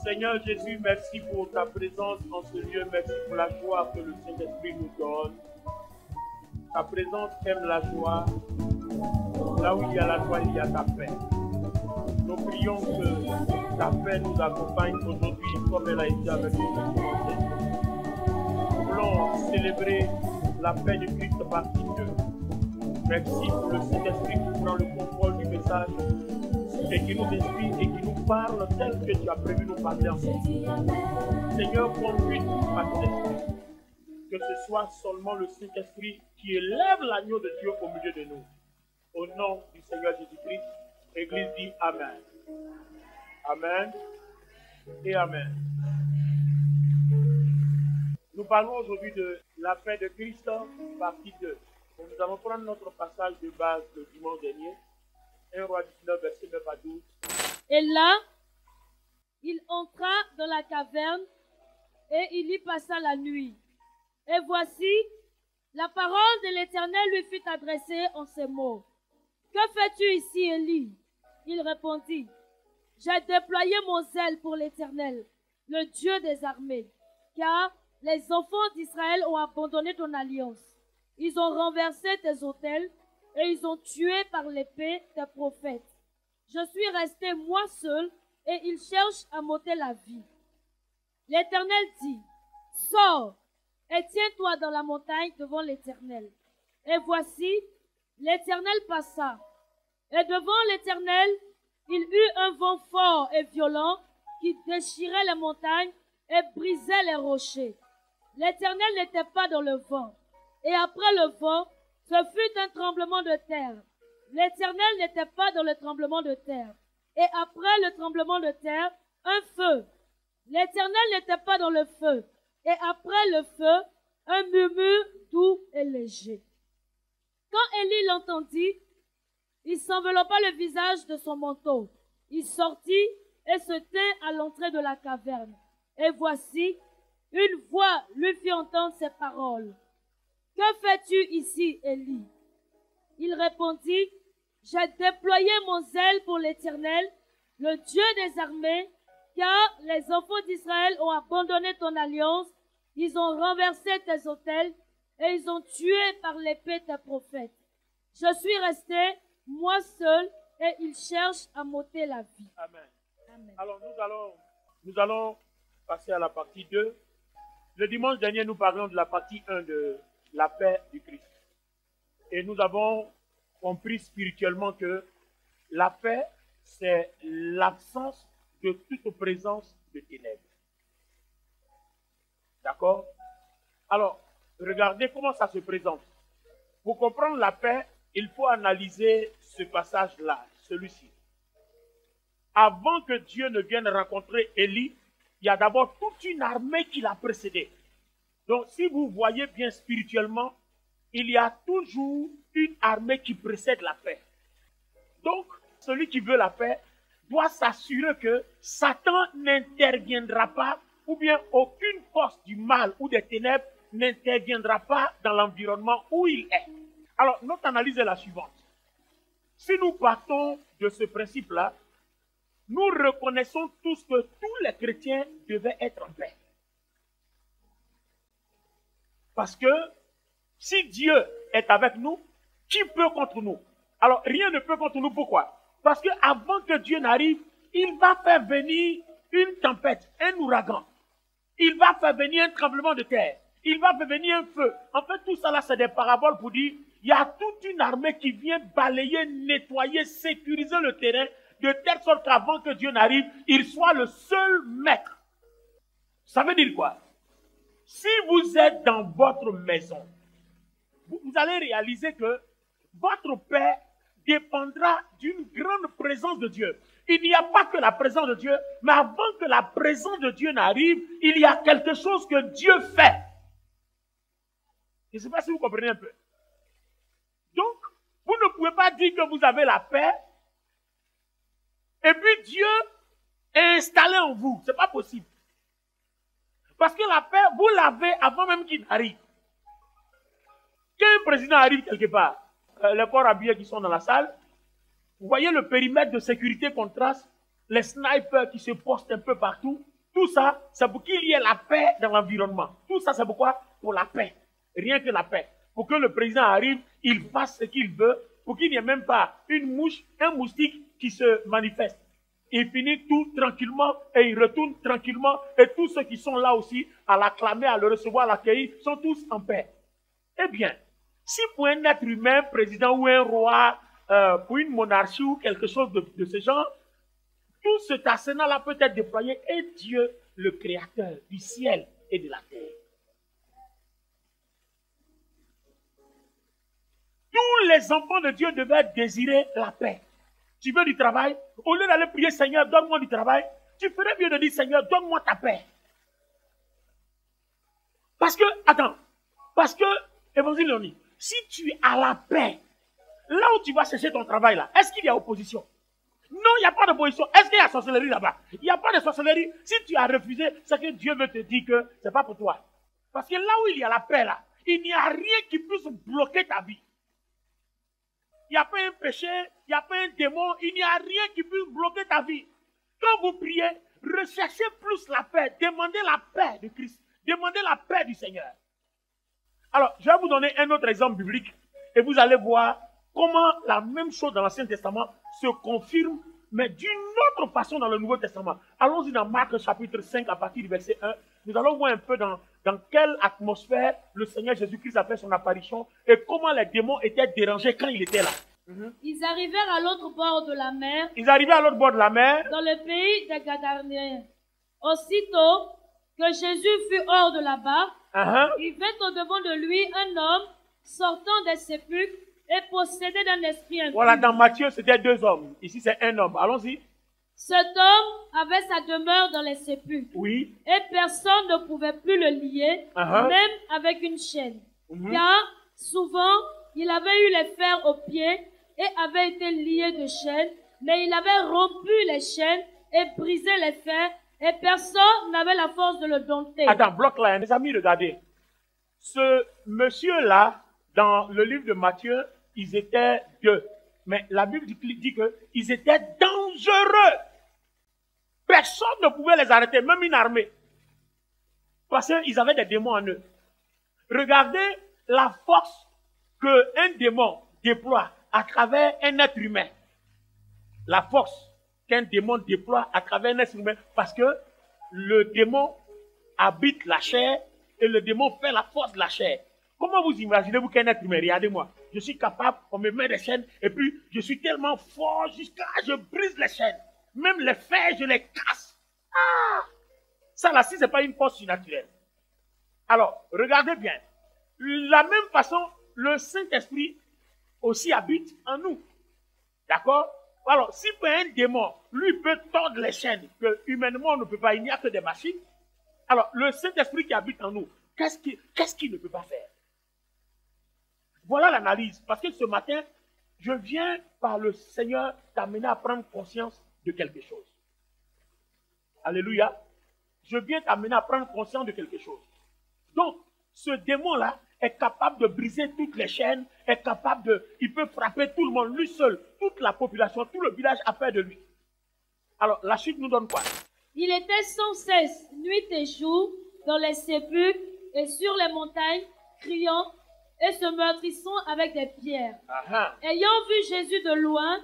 Seigneur Jésus, merci pour ta présence en ce lieu. Merci pour la joie que le Saint-Esprit nous donne. Ta présence aime la joie. Là où il y a la joie, il y a ta paix. Nous prions que ta paix nous accompagne aujourd'hui comme elle a été avec nous. Nous voulons célébrer la paix de Christ partie 2. Merci pour le Saint-Esprit qui prend le contrôle du message et qui nous inspire et qui nous parle tel que tu as prévu nous parler en ce moment. Seigneur, conduis-nous par ton esprit. Que ce soit seulement le Saint-Esprit qui élève l'agneau de Dieu au milieu de nous. Au nom du Seigneur Jésus-Christ, l'Église dit Amen. Amen et Amen. Nous parlons aujourd'hui de la paix de Christ, partie 2. Donc nous allons prendre notre passage de base le dimanche dernier, 1 Roi 19, verset 9 à 12. Et là, il entra dans la caverne et il y passa la nuit. Et voici, la parole de l'Éternel lui fut adressée en ces mots. Que fais-tu ici, Élie? Il répondit, j'ai déployé mon zèle pour l'Éternel, le Dieu des armées, car les enfants d'Israël ont abandonné ton alliance. Ils ont renversé tes autels et ils ont tué par l'épée tes prophètes. Je suis resté moi seul et ils cherchent à m'ôter la vie. L'Éternel dit, sors et tiens-toi dans la montagne devant l'Éternel. Et voici, l'Éternel passa. Et devant l'Éternel, il eut un vent fort et violent qui déchirait les montagnes et brisait les rochers. L'Éternel n'était pas dans le vent. Et après le vent, ce fut un tremblement de terre. L'Éternel n'était pas dans le tremblement de terre. Et après le tremblement de terre, un feu. L'Éternel n'était pas dans le feu. Et après le feu, un murmure doux et léger. Quand Élie l'entendit, il s'enveloppa le visage de son manteau. Il sortit et se tint à l'entrée de la caverne. Et voici, une voix lui fit entendre ces paroles. Que fais-tu ici, Élie? Il répondit, j'ai déployé mon zèle pour l'Éternel, le Dieu des armées, car les enfants d'Israël ont abandonné ton alliance, ils ont renversé tes autels et ils ont tué par l'épée tes prophètes. Je suis resté, moi seul, et ils cherchent à m'ôter la vie. Amen. Amen. Alors nous allons passer à la partie 2. Le dimanche dernier, nous parlions de la partie 1 de la paix du Christ. Et nous avons compris spirituellement que la paix, c'est l'absence de toute présence de ténèbres. D'accord? Alors, regardez comment ça se présente. Pour comprendre la paix, il faut analyser ce passage-là, celui-ci. Avant que Dieu ne vienne rencontrer Élie, il y a d'abord toute une armée qui l'a précédé. Donc, si vous voyez bien spirituellement, il y a toujours une armée qui précède la paix. Donc, celui qui veut la paix doit s'assurer que Satan n'interviendra pas, ou bien aucune force du mal ou des ténèbres n'interviendra pas dans l'environnement où il est. Alors, notre analyse est la suivante. Si nous partons de ce principe-là, nous reconnaissons tous que tous les chrétiens devaient être en paix. Parce que si Dieu est avec nous, qui peut contre nous? Alors, rien ne peut contre nous. Pourquoi? Parce qu'avant que Dieu n'arrive, il va faire venir une tempête, un ouragan. Il va faire venir un tremblement de terre. Il va faire venir un feu. En fait, tout ça là, c'est des paraboles pour dire, il y a toute une armée qui vient balayer, nettoyer, sécuriser le terrain, de telle sorte qu'avant que Dieu n'arrive, il soit le seul maître. Ça veut dire quoi? Si vous êtes dans votre maison, vous allez réaliser que votre paix dépendra d'une grande présence de Dieu. Il n'y a pas que la présence de Dieu, mais avant que la présence de Dieu n'arrive, il y a quelque chose que Dieu fait. Je ne sais pas si vous comprenez un peu. Donc, vous ne pouvez pas dire que vous avez la paix, et puis Dieu est installé en vous. Ce n'est pas possible. Parce que la paix, vous l'avez avant même qu'il arrive. Quand un président arrive quelque part, les corps habillés qui sont dans la salle, vous voyez le périmètre de sécurité contraste, les snipers qui se postent un peu partout, Tout ça, c'est pour qu'il y ait la paix dans l'environnement. Tout ça, c'est pourquoi? Pour la paix. Rien que la paix. Pour que le président arrive, il fasse ce qu'il veut, pour qu'il n'y ait même pas une mouche, un moustique qui se manifeste. Il finit tout tranquillement et il retourne tranquillement. Et tous ceux qui sont là aussi, à l'acclamer, à le recevoir, à l'accueillir, sont tous en paix. Eh bien, si pour un être humain, président ou un roi, pour une monarchie ou quelque chose de ce genre, tout cet arsenal-là peut être déployé et Dieu, le créateur du ciel et de la terre. Tous les enfants de Dieu devaient désirer la paix. Tu veux du travail? Au lieu d'aller prier, Seigneur, donne-moi du travail, tu ferais mieux de dire, Seigneur, donne-moi ta paix. Parce que, Évangile Léonie, si tu as la paix, là où tu vas chercher ton travail, là, est-ce qu'il y a opposition? Non, il n'y a pas d'opposition. Est-ce qu'il y a sorcellerie là-bas? Il n'y a pas de sorcellerie. Si tu as refusé, c'est que Dieu veut te dire que ce n'est pas pour toi. Parce que là où il y a la paix, là, il n'y a rien qui puisse bloquer ta vie. Il n'y a pas un péché, il n'y a pas un démon, il n'y a rien qui puisse bloquer ta vie. Quand vous priez, recherchez plus la paix. Demandez la paix de Christ. Demandez la paix du Seigneur. Alors, je vais vous donner un autre exemple biblique et vous allez voir comment la même chose dans l'Ancien Testament se confirme, mais d'une autre façon dans le Nouveau Testament. Allons-y dans Marc chapitre 5 à partir du verset 1. Nous allons voir un peu dans quelle atmosphère le Seigneur Jésus-Christ a fait son apparition et comment les démons étaient dérangés quand il était là. Ils arrivèrent à l'autre bord de la mer. Ils arrivaient à l'autre bord de la mer. Dans le pays des Gadaréens. Aussitôt que Jésus fut hors de la barque, il vint au-devant de lui un homme sortant des sépulcres et possédé d'un esprit impur. Voilà, dans Matthieu, c'était 2 hommes. Ici, c'est un homme. Allons-y. Cet homme avait sa demeure dans les sépulcres. Oui. Et personne ne pouvait plus le lier, même avec une chaîne. Car souvent, il avait eu les fers aux pieds et avait été lié de chaînes, mais il avait rompu les chaînes et brisé les fers, et personne n'avait la force de le dompter. Attends, bloque là, mes amis, regardez. Ce monsieur-là, dans le livre de Matthieu, ils étaient 2. Mais la Bible dit qu'ils étaient dangereux. Personne ne pouvait les arrêter, même une armée. Parce qu'ils avaient des démons en eux. Regardez la force qu'un démon déploie à travers un être humain. La force qu'un démon déploie à travers un être humain. Parce que le démon habite la chair et le démon fait la force de la chair. Comment vous imaginez-vous qu'un être humain? Regardez-moi. Je suis capable, on me met des chaînes et puis je suis tellement fort jusqu'à je brise les chaînes. Même les fers, je les casse. Ah! Ça là, si ce n'est pas une force surnaturelle. Alors, regardez bien. De la même façon, le Saint-Esprit aussi habite en nous. D'accord? Alors, si un démon, lui, peut tordre les chaînes que humainement on ne peut pas, il n'y a que des machines. Alors, le Saint-Esprit qui habite en nous, qu'est-ce qu'il ne peut pas faire? Voilà l'analyse. Parce que ce matin, je viens par le Seigneur t'amener à prendre conscience de quelque chose. Alléluia. Je viens t'amener à prendre conscience de quelque chose. Donc, ce démon-là est capable de briser toutes les chaînes, il peut frapper tout le monde, lui seul, toute la population, tout le village a peur de lui. Alors, la suite nous donne quoi? Il était sans cesse, nuit et jour, dans les sépulcres et sur les montagnes, criant et se meurtrissant avec des pierres. Ayant vu Jésus de loin,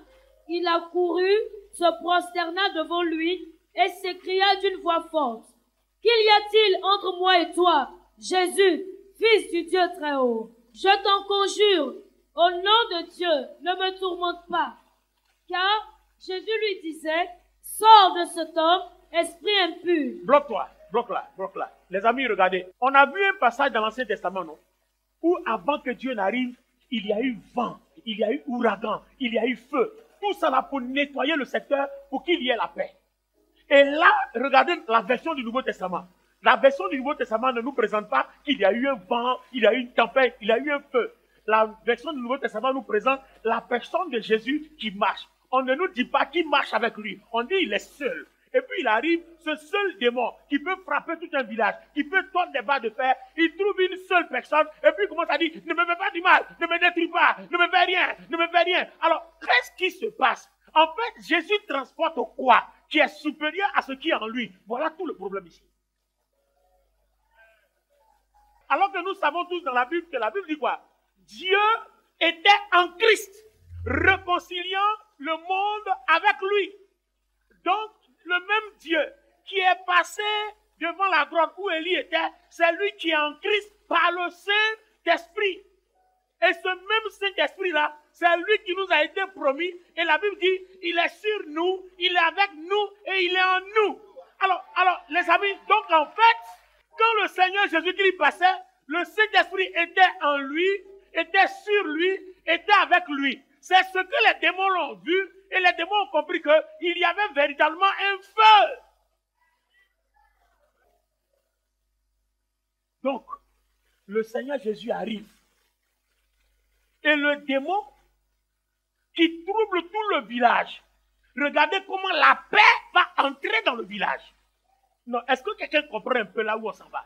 il accourut, se prosterna devant lui et s'écria d'une voix forte: Qu'il y a-t-il entre moi et toi, Jésus, Fils du Dieu très haut? Je t'en conjure, au nom de Dieu, ne me tourmente pas. Car Jésus lui disait: Sors de cet homme, esprit impur. Bloque-toi, bloque-là. Les amis, regardez. On a vu un passage dans l'Ancien Testament, non? Où avant que Dieu n'arrive, il y a eu vent, il y a eu ouragan, il y a eu feu. Tout ça là pour nettoyer le secteur, pour qu'il y ait la paix. Et là, regardez la version du Nouveau Testament. La version du Nouveau Testament ne nous présente pas qu'il y a eu un vent, il y a eu une tempête, il y a eu un feu. La version du Nouveau Testament nous présente la personne de Jésus qui marche. On ne nous dit pas qu'il marche avec lui. On dit qu'il est seul. Et puis il arrive, ce seul démon qui peut frapper tout un village, qui peut tordre des barres de fer, il trouve une seule personne et puis il commence à dire: ne me fais pas du mal, ne me détruis pas, ne me fais rien, ne me fais rien. Alors, qu'est-ce qui se passe? En fait, Jésus transporte quoi? qui est supérieur à ce qui est en lui. Voilà tout le problème ici. Alors que nous savons tous dans la Bible que la Bible dit quoi? Dieu était en Christ, réconciliant le monde avec lui. Donc, le même Dieu qui est passé devant la grotte où Élie était, c'est lui qui est en Christ par le Saint-Esprit. Et ce même Saint-Esprit-là, c'est lui qui nous a été promis. Et la Bible dit, il est sur nous, il est avec nous et il est en nous. Alors, les amis, donc en fait, quand le Seigneur Jésus-Christ passait, le Saint-Esprit était en lui, était sur lui, était avec lui. C'est ce que les démons l'ont vu et les démons ont compris qu'il y avait véritablement un feu. Donc, le Seigneur Jésus arrive. Et le démon qui trouble tout le village. Regardez comment la paix va entrer dans le village. Non, est-ce que quelqu'un comprend un peu là où on s'en va?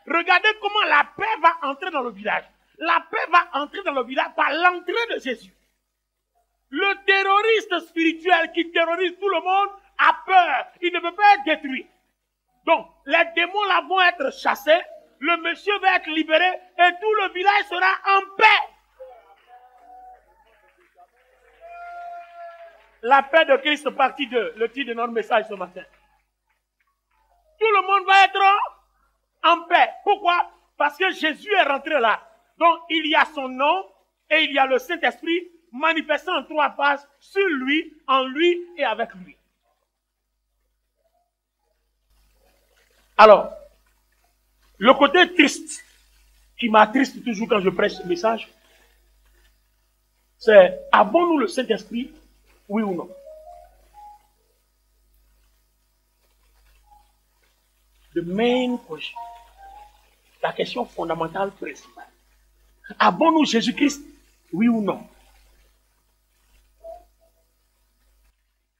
Regardez comment la paix va entrer dans le village. La paix va entrer dans le village par l'entrée de Jésus. Le terroriste spirituel qui terrorise tout le monde a peur. Il ne peut pas être détruit. Donc, les démons là vont être chassés. Le monsieur va être libéré et tout le village sera en paix. La paix de Christ, partie 2, le titre de notre message ce matin. Tout le monde va être en paix. Pourquoi? Parce que Jésus est rentré là. Donc, il y a son nom et il y a le Saint-Esprit manifestant en 3 phases sur lui, en lui et avec lui. Alors, le côté triste qui m'attriste toujours quand je prêche ce message, c'est avons-nous le Saint-Esprit, oui ou non? The main question, la question fondamentale principale. Avons-nous Jésus-Christ, oui ou non?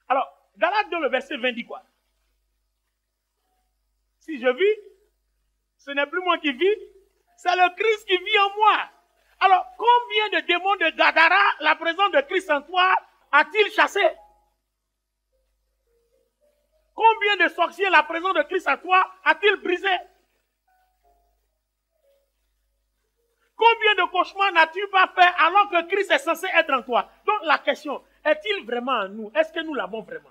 Alors, Galates 2, le verset 20 dit quoi? Si je vis, ce n'est plus moi qui vis, c'est le Christ qui vit en moi. Alors, combien de démons de Gadara, la présence de Christ en toi, a-t-il chassé? Combien de sorciers, la présence de Christ en toi, a-t-il brisé? Combien de cauchemars n'as-tu pas fait alors que Christ est censé être en toi? Donc la question, est-il vraiment en nous? Est-ce que nous l'avons vraiment?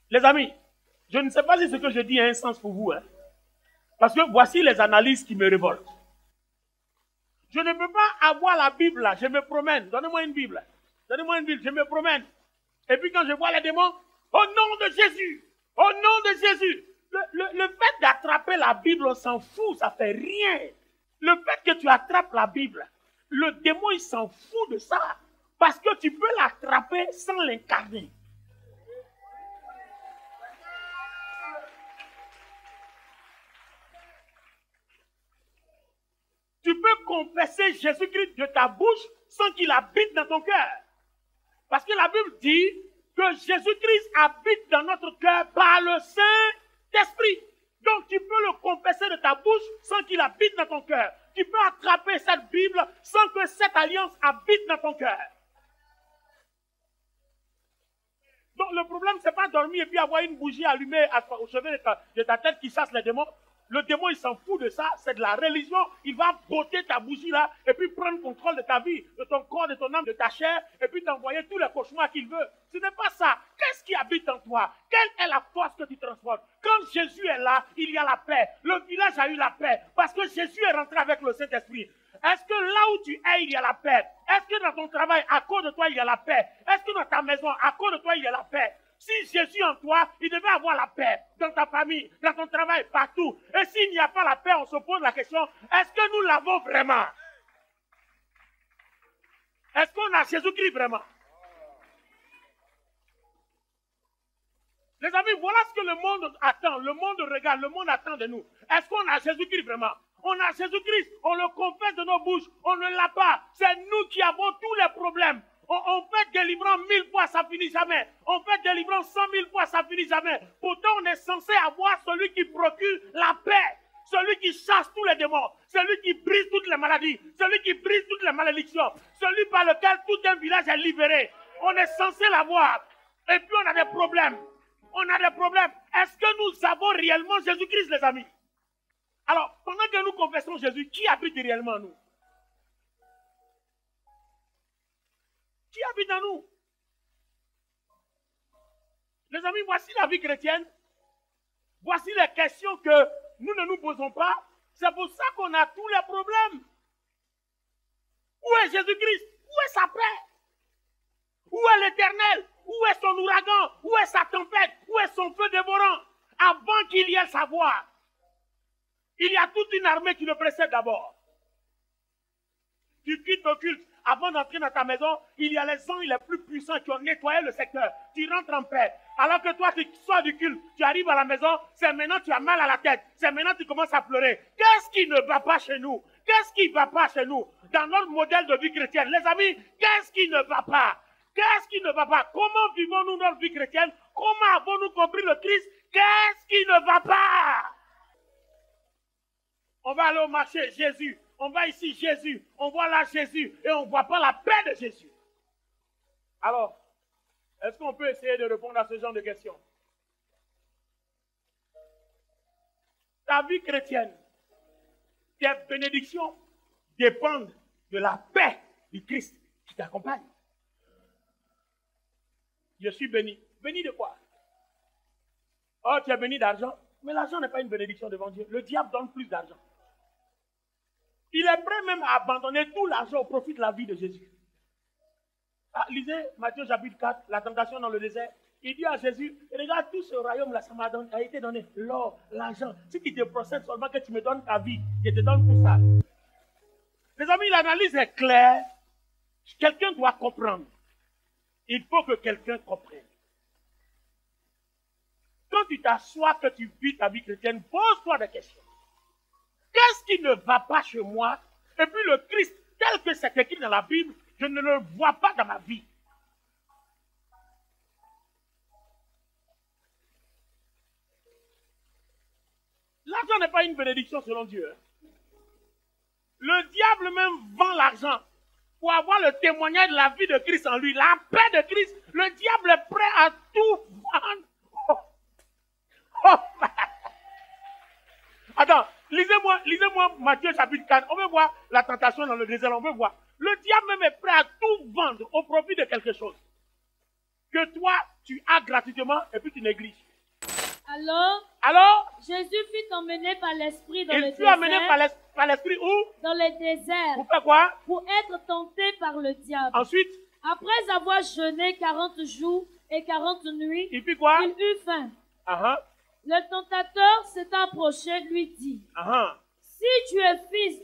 Les amis, je ne sais pas si ce que je dis a un sens pour vous. Hein? Parce que voici les analyses qui me révoltent. Je ne peux pas avoir la Bible là, je me promène. Donnez-moi une Bible. Donnez-moi une Bible, je me promène. Et puis quand je vois les démons, au nom de Jésus, au nom de Jésus. Le fait d'attraper la Bible, on s'en fout, ça fait rien. Le fait que tu attrapes la Bible, le démon il s'en fout de ça. Parce que tu peux l'attraper sans l'incarner. Tu peux confesser Jésus-Christ de ta bouche sans qu'il habite dans ton cœur. Parce que la Bible dit que Jésus-Christ habite dans notre cœur par le Saint-Esprit. Donc tu peux le confesser de ta bouche sans qu'il habite dans ton cœur. Tu peux attraper cette Bible sans que cette alliance habite dans ton cœur. Donc le problème, c'est pas dormir et puis avoir une bougie allumée au chevet de ta tête qui chasse les démons. Le démon, il s'en fout de ça, c'est de la religion. Il va botter ta bougie là, et puis prendre contrôle de ta vie, de ton corps, de ton âme, de ta chair, et puis t'envoyer tous les cauchemars qu'il veut. Ce n'est pas ça. Qu'est-ce qui habite en toi? Quelle est la force que tu transportes? Quand Jésus est là, il y a la paix. Le village a eu la paix, parce que Jésus est rentré avec le Saint-Esprit. Est-ce que là où tu es, il y a la paix? Est-ce que dans ton travail, à cause de toi, il y a la paix? Est-ce que dans ta maison, à cause de toi, il y a la paix? Si Jésus en toi, il devait avoir la paix dans ta famille, dans ton travail, partout. Et s'il n'y a pas la paix, on se pose la question, est-ce que nous l'avons vraiment? Est-ce qu'on a Jésus-Christ vraiment? Les amis, voilà ce que le monde attend. Le monde regarde, le monde attend de nous. Est-ce qu'on a Jésus-Christ vraiment? On a Jésus-Christ, on le confesse de nos bouches, on ne l'a pas. C'est nous qui avons tous les problèmes. On fait délivrance 1000 fois, ça finit jamais. On fait délivrance 100 000 fois, ça finit jamais. Pourtant, on est censé avoir celui qui procure la paix. Celui qui chasse tous les démons. Celui qui brise toutes les maladies. Celui qui brise toutes les malédictions. Celui par lequel tout un village est libéré. On est censé l'avoir. Et puis on a des problèmes. On a des problèmes. Est-ce que nous avons réellement Jésus-Christ, les amis? Alors, pendant que nous confessons Jésus, qui habite réellement en nous? Qui habite en nous? Les amis, voici la vie chrétienne. Voici les questions que nous ne nous posons pas. C'est pour ça qu'on a tous les problèmes. Où est Jésus-Christ? Où est sa paix? Où est l'Éternel? Où est son ouragan? Où est sa tempête? Où est son feu dévorant? Avant qu'il y ait sa voix, il y a toute une armée qui le précède d'abord. Tu quittes le culte. Avant d'entrer dans ta maison, il y a les anges les plus puissants qui ont nettoyé le secteur. Tu rentres en paix. Alors que toi, tu sors du culte, tu arrives à la maison, c'est maintenant tu as mal à la tête. C'est maintenant tu commences à pleurer. Qu'est-ce qui ne va pas chez nous? Qu'est-ce qui ne va pas chez nous? Dans notre modèle de vie chrétienne, les amis, qu'est-ce qui ne va pas? Qu'est-ce qui ne va pas? Comment vivons-nous notre vie chrétienne? Comment avons-nous compris le Christ? Qu'est-ce qui ne va pas? On va aller au marché, Jésus. On va ici, Jésus. On voit là Jésus. Et on ne voit pas la paix de Jésus. Alors, est-ce qu'on peut essayer de répondre à ce genre de questions? Ta vie chrétienne, tes bénédictions dépendent de la paix du Christ qui t'accompagne. Je suis béni. Béni de quoi? Oh, tu es béni d'argent. Mais l'argent n'est pas une bénédiction devant Dieu. Le diable donne plus d'argent. Il est prêt même à abandonner tout l'argent au profit de la vie de Jésus. Ah, lisez Matthieu chapitre 4, la tentation dans le désert. Il dit à Jésus, regarde tout ce royaume-là, ça a été donné. L'or, l'argent. Si tu te procèdes seulement que tu me donnes ta vie, je te donne tout ça. Les amis, l'analyse est claire. Quelqu'un doit comprendre. Il faut que quelqu'un comprenne. Quand tu t'assois, que tu vis ta vie chrétienne, pose-toi des questions. Qu'est-ce qui ne va pas chez moi? Et puis le Christ, tel que c'est écrit dans la Bible, je ne le vois pas dans ma vie. L'argent n'est pas une bénédiction selon Dieu. Le diable même vend l'argent pour avoir le témoignage de la vie de Christ en lui. La paix de Christ, le diable est prêt à tout vendre. Oh. Attends, lisez-moi Matthieu chapitre 4. On veut voir la tentation dans le désert, on veut voir. Le diable même est prêt à tout vendre au profit de quelque chose que toi, tu as gratuitement et puis tu négliges. Alors, Jésus fut emmené par l'Esprit dans le désert. Il fut emmené par l'Esprit où? Dans le désert. Pour faire quoi? Pour être tenté par le diable. Ensuite? Après avoir jeûné 40 jours et 40 nuits, il fit quoi? Il eut faim. Uh-huh. Le tentateur s'est approché, lui dit, uh-huh. Si tu es fils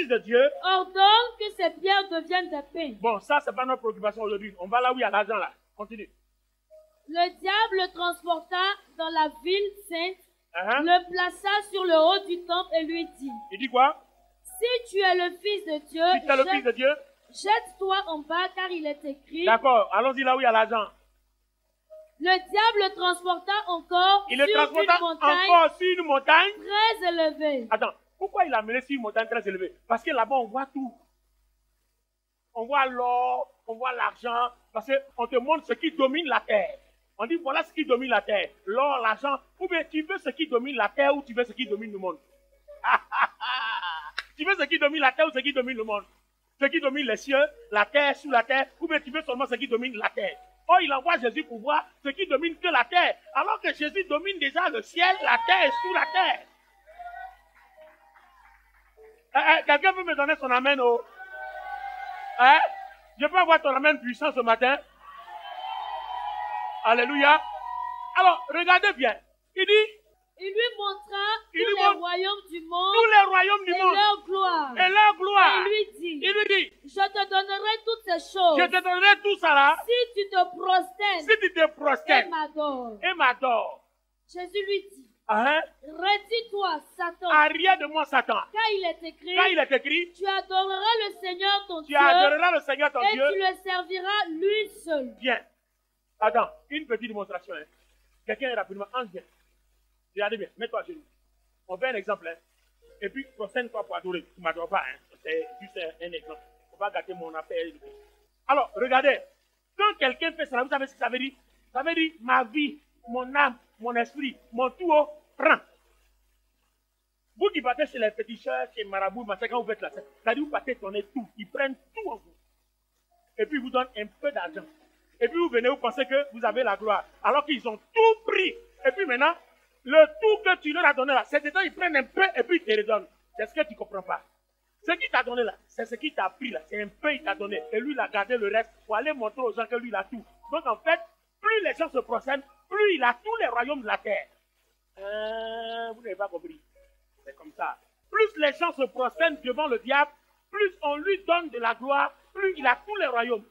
de Dieu, ordonne que ces pierres deviennent des pains. Bon, ça, c'est pas notre préoccupation aujourd'hui. On va là où il y a l'argent, là. Continue. Le diable le transporta dans la ville sainte, uh-huh. Le plaça sur le haut du temple et lui dit, il dit quoi? Si tu es le fils de Dieu, jette-toi en bas car il est écrit. D'accord, allons-y là où il y a l'argent. Le diable le transporta encore sur une montagne très élevée. Attends, pourquoi il l'a amené sur une montagne très élevée? Parce que là-bas, on voit tout. On voit l'or, on voit l'argent, parce qu'on te montre ce qui domine la terre. On dit, voilà ce qui domine la terre. L'or, l'argent, ou bien tu veux ce qui domine la terre ou tu veux ce qui domine le monde? Tu veux ce qui domine la terre ou ce qui domine le monde? Ce qui domine les cieux, la terre, sous la terre, ou bien tu veux seulement ce qui domine la terre? Oh, il envoie Jésus pour voir ce qui domine que la terre, alors que Jésus domine déjà le ciel, la terre et sous la terre. Quelqu'un peut me donner son amen, oh? Je peux avoir ton amen puissant ce matin? Alléluia. Alors, regardez bien. Il dit, il lui montra tous les royaumes du monde et leur gloire. Et il lui dit, je te donnerai toutes ces choses. Je te donnerai tout ça là. Si tu te prosternes et m'adores. Jésus lui dit, retire-toi, Satan. Arrière de moi, Satan. Car il est écrit, tu adoreras le Seigneur ton Dieu. Et tu le serviras lui seul. Bien. Attends, une petite démonstration. Quelqu'un est rapidement, Ange, bien. Regardez bien, mets-toi à genoux. On fait un exemple. Et puis, prosterne-toi pour adorer. Tu ne m'adores pas. C'est juste un exemple. Il ne faut pas gâter mon affaire. Alors, regardez. Quand quelqu'un fait cela, vous savez ce que ça veut dire? Ça veut dire ma vie, mon âme, mon esprit, mon tout prend. Vous qui partez chez les féticheurs, chez Marabout, quand vous faites la scène, ça dit vous partez donner tout. Ils prennent tout en vous. Et puis ils vous donnent un peu d'argent. Et puis vous venez, vous pensez que vous avez la gloire. Alors qu'ils ont tout pris. Et puis maintenant, le tout que tu leur as donné là, c'est dedans, ils prennent un peu et puis ils te redonnent. C'est ce que tu ne comprends pas. Ce qu'il t'a donné là, c'est ce qu'il t'a pris là. C'est un peu, il t'a donné. Et lui, il a gardé le reste pour aller montrer aux gens que lui, il a tout. Donc en fait, plus les gens se procèdent, plus il a tous les royaumes de la terre. Vous n'avez pas compris. C'est comme ça. Plus les gens se prosternent devant le diable, plus on lui donne de la gloire, plus il a tous les royaumes.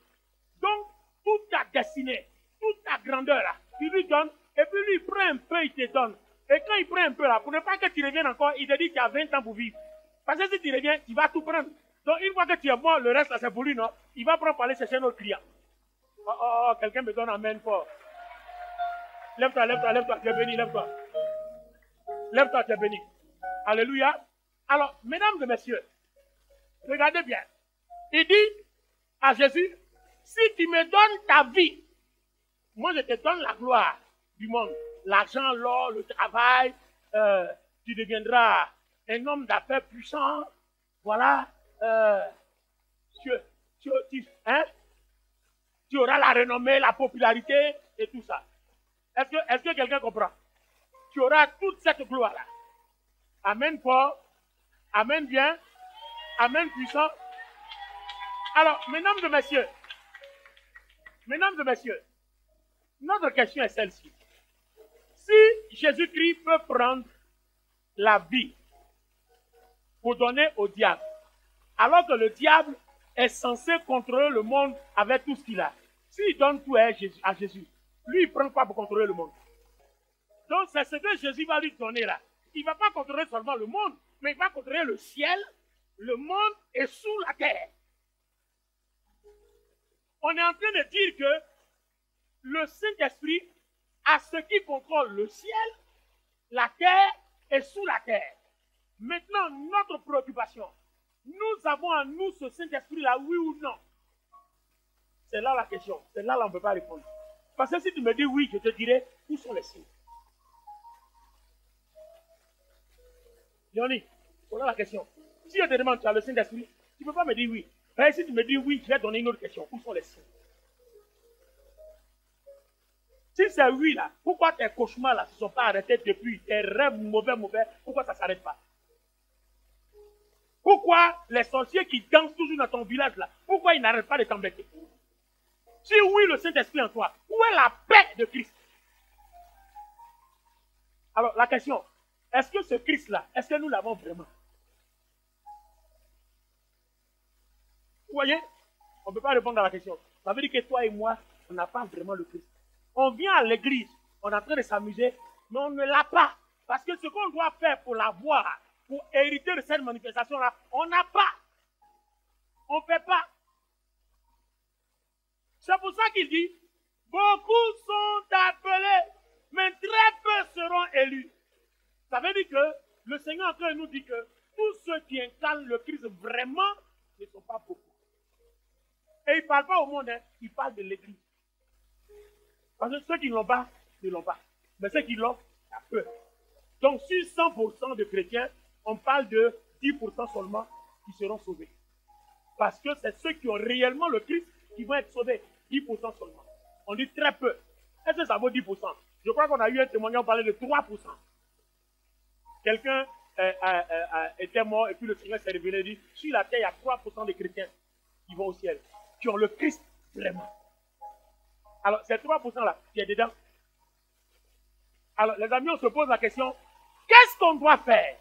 Donc, toute ta destinée, toute ta grandeur là, tu lui donnes, et puis lui il prend un peu, il te donne. Et quand il prend un peu là, pour ne pas que tu reviennes encore, il te dit qu'il y a 20 ans pour vivre. Parce que si tu reviens, tu vas tout prendre. Donc une fois que tu es mort, le reste là c'est pour lui, non? Il va prendre pour aller chercher un autre client. Oh, quelqu'un me donne amen fort. Lève-toi, lève-toi, lève-toi, tu es béni, lève-toi. Lève-toi, tu es béni. Alléluia. Alors, mesdames et messieurs, regardez bien. Il dit à Jésus, si tu me donnes ta vie, moi je te donne la gloire du monde. L'argent, l'or, le travail, tu deviendras un homme d'affaires puissant. Voilà. Tu auras la renommée, la popularité et tout ça. Est-ce que quelqu'un comprend? Tu auras toute cette gloire-là. Amen fort. Amen bien. Amen puissant. Alors, mesdames et messieurs, notre question est celle-ci. Si Jésus-Christ peut prendre la vie pour donner au diable, alors que le diable est censé contrôler le monde avec tout ce qu'il a, s'il donne tout à Jésus, lui il prend quoi pour contrôler le monde? Donc c'est ce que Jésus va lui donner là. Il ne va pas contrôler seulement le monde, mais il va contrôler le ciel, le monde et sous la terre. On est en train de dire que le Saint-Esprit a ce qui contrôle le ciel, la terre et sous la terre. Maintenant, notre préoccupation, nous avons en nous ce Saint-Esprit-là, oui ou non? C'est là la question. C'est là on ne peut pas répondre. Parce que si tu me dis oui, je te dirai où sont les signes. Yoni, voilà la question. Si je te demande, tu as le Saint-Esprit, tu ne peux pas me dire oui. Mais si tu me dis oui, je vais donner une autre question. Où sont les signes? Si c'est oui là, pourquoi tes cauchemars là ne se sont pas arrêtés depuis? Tes rêves mauvais, pourquoi ça ne s'arrête pas? Pourquoi les sorciers qui dansent toujours dans ton village là, pourquoi ils n'arrêtent pas de t'embêter? Si oui, le Saint-Esprit en toi, où est la paix de Christ? Alors la question, est-ce que ce Christ là, est-ce que nous l'avons vraiment? Vous voyez, on ne peut pas répondre à la question. Ça veut dire que toi et moi, on n'a pas vraiment le Christ. On vient à l'église, on est en train de s'amuser, mais on ne l'a pas. Parce que ce qu'on doit faire pour l'avoir, pour hériter de cette manifestation-là, on n'a pas. On ne fait pas. C'est pour ça qu'il dit, beaucoup sont appelés, mais très peu seront élus. Ça veut dire que le Seigneur en train de nous dit que tous ceux qui incarnent le Christ vraiment ne sont pas beaucoup. Et il ne parle pas au monde, hein, il parle de l'église. Parce que ceux qui ne l'ont pas, ne l'ont pas. Mais ceux qui l'ont, il y a peu. Donc sur 100% de chrétiens, on parle de 10% seulement qui seront sauvés. Parce que c'est ceux qui ont réellement le Christ qui vont être sauvés. 10% seulement. On dit très peu. Est-ce que ça vaut 10%? Je crois qu'on a eu un témoignage, on parlait de 3%. Quelqu'un était mort et puis le Seigneur s'est révélé et dit, sur la terre, il y a 3% de chrétiens qui vont au ciel, qui ont le Christ vraiment. Alors, ces 3%-là, qui est dedans. Alors, les amis, on se pose la question, qu'est-ce qu'on doit faire?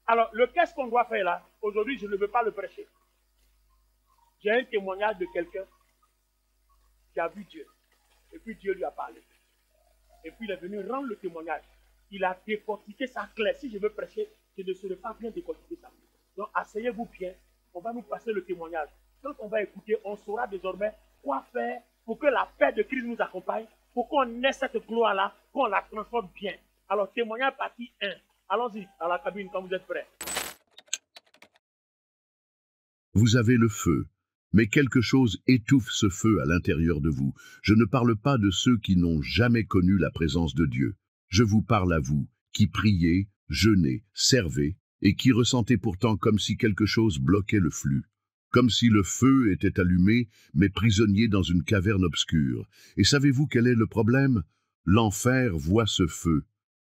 Alors, le qu'est-ce qu'on doit faire là, aujourd'hui, je ne veux pas le prêcher. J'ai un témoignage de quelqu'un qui a vu Dieu. Et puis Dieu lui a parlé. Et puis il est venu rendre le témoignage. Il a décortiqué ça clair. Si je veux prêcher, je ne saurais pas bien décortiquer ça. Donc, asseyez-vous bien. On va nous passer le témoignage. Quand on va écouter, on saura désormais quoi faire pour que la paix de Christ nous accompagne, pour qu'on ait cette gloire-là, qu'on la transforme bien. Alors, témoignage partie 1. Allons-y dans la cabine quand vous êtes prêts. Vous avez le feu. Mais quelque chose étouffe ce feu à l'intérieur de vous. Je ne parle pas de ceux qui n'ont jamais connu la présence de Dieu. Je vous parle à vous, qui priez, jeûnez, servez, et qui ressentez pourtant comme si quelque chose bloquait le flux. Comme si le feu était allumé, mais prisonnier dans une caverne obscure. Et savez-vous quel est le problème? L'enfer voit ce feu,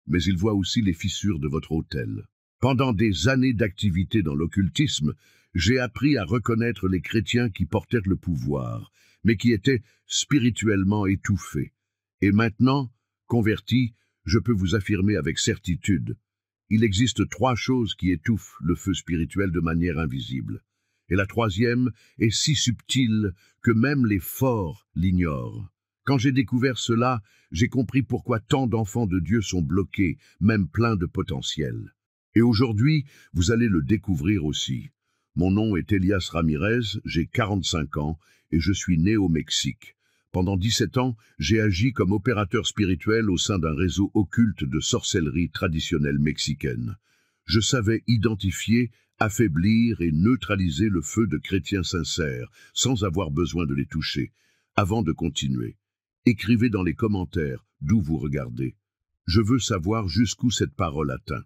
mais il voit aussi les fissures de votre autel. Pendant des années d'activité dans l'occultisme, j'ai appris à reconnaître les chrétiens qui portèrent le pouvoir, mais qui étaient spirituellement étouffés. Et maintenant, converti, je peux vous affirmer avec certitude, il existe 3 choses qui étouffent le feu spirituel de manière invisible. Et la 3e est si subtile que même les forts l'ignorent. Quand j'ai découvert cela, j'ai compris pourquoi tant d'enfants de Dieu sont bloqués, même pleins de potentiel. Et aujourd'hui, vous allez le découvrir aussi. Mon nom est Elias Ramirez, j'ai 45 ans et je suis né au Mexique. Pendant 17 ans, j'ai agi comme opérateur spirituel au sein d'un réseau occulte de sorcellerie traditionnelle mexicaine. Je savais identifier, affaiblir et neutraliser le feu de chrétiens sincères, sans avoir besoin de les toucher. Avant de continuer, écrivez dans les commentaires d'où vous regardez. Je veux savoir jusqu'où cette parole atteint.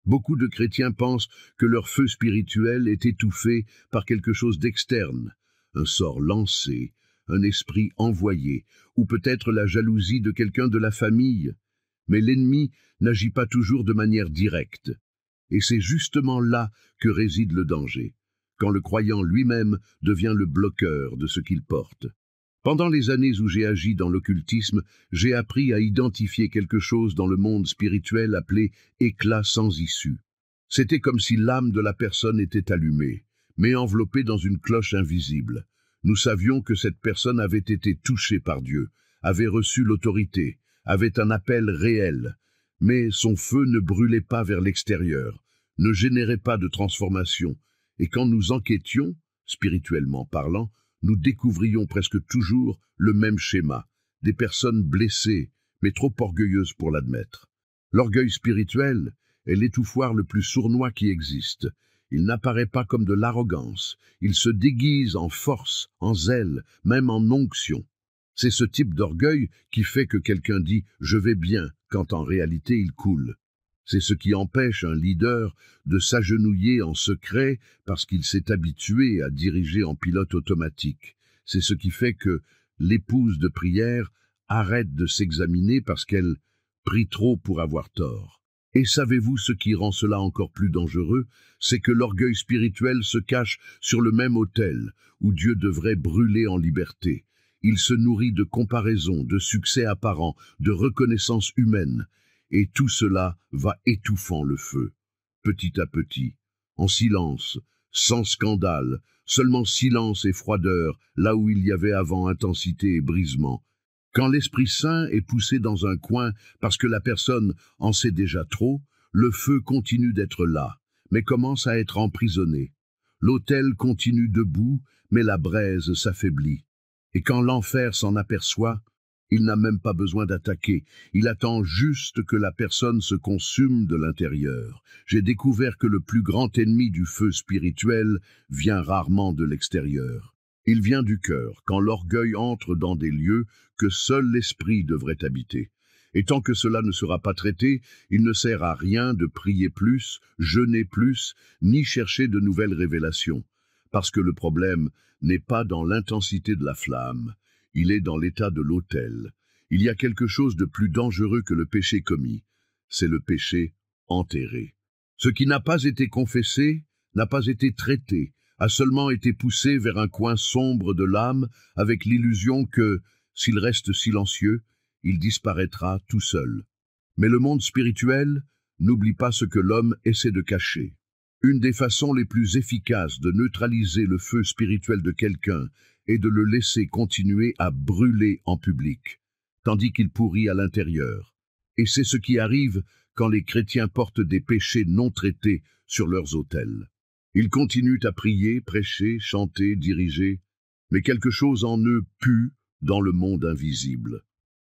Beaucoup de chrétiens pensent que leur feu spirituel est étouffé par quelque chose d'externe, un sort lancé, un esprit envoyé, ou peut-être la jalousie de quelqu'un de la famille. Mais l'ennemi n'agit pas toujours de manière directe. Et c'est justement là que réside le danger, quand le croyant lui-même devient le bloqueur de ce qu'il porte. Pendant les années où j'ai agi dans l'occultisme, j'ai appris à identifier quelque chose dans le monde spirituel appelé « éclat sans issue ». C'était comme si l'âme de la personne était allumée, mais enveloppée dans une cloche invisible. Nous savions que cette personne avait été touchée par Dieu, avait reçu l'autorité, avait un appel réel, mais son feu ne brûlait pas vers l'extérieur, ne générait pas de transformation, et quand nous enquêtions, spirituellement parlant, nous découvrions presque toujours le même schéma, des personnes blessées, mais trop orgueilleuses pour l'admettre. L'orgueil spirituel est l'étouffoir le plus sournois qui existe. Il n'apparaît pas comme de l'arrogance, il se déguise en force, en zèle, même en onction. C'est ce type d'orgueil qui fait que quelqu'un dit « je vais bien » quand en réalité il coule. C'est ce qui empêche un leader de s'agenouiller en secret parce qu'il s'est habitué à diriger en pilote automatique. C'est ce qui fait que l'épouse de prière arrête de s'examiner parce qu'elle prie trop pour avoir tort. Et savez-vous ce qui rend cela encore plus dangereux? C'est que l'orgueil spirituel se cache sur le même autel où Dieu devrait brûler en liberté. Il se nourrit de comparaisons, de succès apparents, de reconnaissance humaine. Et tout cela va étouffant le feu, petit à petit, en silence, sans scandale, seulement silence et froideur, là où il y avait avant intensité et brisement. Quand l'Esprit Saint est poussé dans un coin parce que la personne en sait déjà trop, le feu continue d'être là, mais commence à être emprisonné. L'autel continue debout, mais la braise s'affaiblit. Et quand l'enfer s'en aperçoit, il n'a même pas besoin d'attaquer, il attend juste que la personne se consume de l'intérieur. J'ai découvert que le plus grand ennemi du feu spirituel vient rarement de l'extérieur. Il vient du cœur, quand l'orgueil entre dans des lieux que seul l'esprit devrait habiter. Et tant que cela ne sera pas traité, il ne sert à rien de prier plus, jeûner plus, ni chercher de nouvelles révélations. Parce que le problème n'est pas dans l'intensité de la flamme, il est dans l'état de l'autel. Il y a quelque chose de plus dangereux que le péché commis, c'est le péché enterré. Ce qui n'a pas été confessé, n'a pas été traité, a seulement été poussé vers un coin sombre de l'âme avec l'illusion que, s'il reste silencieux, il disparaîtra tout seul. Mais le monde spirituel n'oublie pas ce que l'homme essaie de cacher. Une des façons les plus efficaces de neutraliser le feu spirituel de quelqu'un est de le laisser continuer à brûler en public, tandis qu'il pourrit à l'intérieur. Et c'est ce qui arrive quand les chrétiens portent des péchés non traités sur leurs autels. Ils continuent à prier, prêcher, chanter, diriger, mais quelque chose en eux pue dans le monde invisible.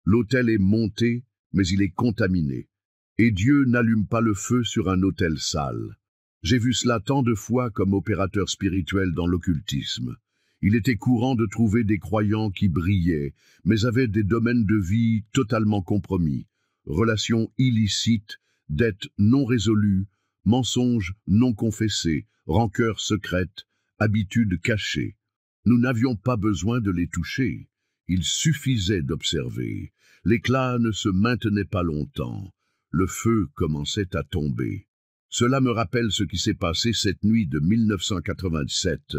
L'autel est monté, mais il est contaminé. Et Dieu n'allume pas le feu sur un autel sale. J'ai vu cela tant de fois comme opérateur spirituel dans l'occultisme. Il était courant de trouver des croyants qui brillaient, mais avaient des domaines de vie totalement compromis. Relations illicites, dettes non résolues, mensonges non confessés, rancœurs secrètes, habitudes cachées. Nous n'avions pas besoin de les toucher. Il suffisait d'observer. L'éclat ne se maintenait pas longtemps. Le feu commençait à tomber. Cela me rappelle ce qui s'est passé cette nuit de 1987,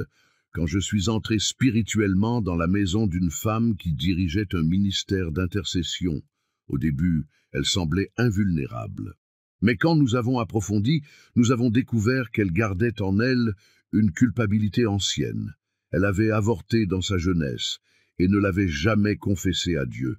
quand je suis entré spirituellement dans la maison d'une femme qui dirigeait un ministère d'intercession. Au début, elle semblait invulnérable. Mais quand nous avons approfondi, nous avons découvert qu'elle gardait en elle une culpabilité ancienne. Elle avait avorté dans sa jeunesse et ne l'avait jamais confessé à Dieu.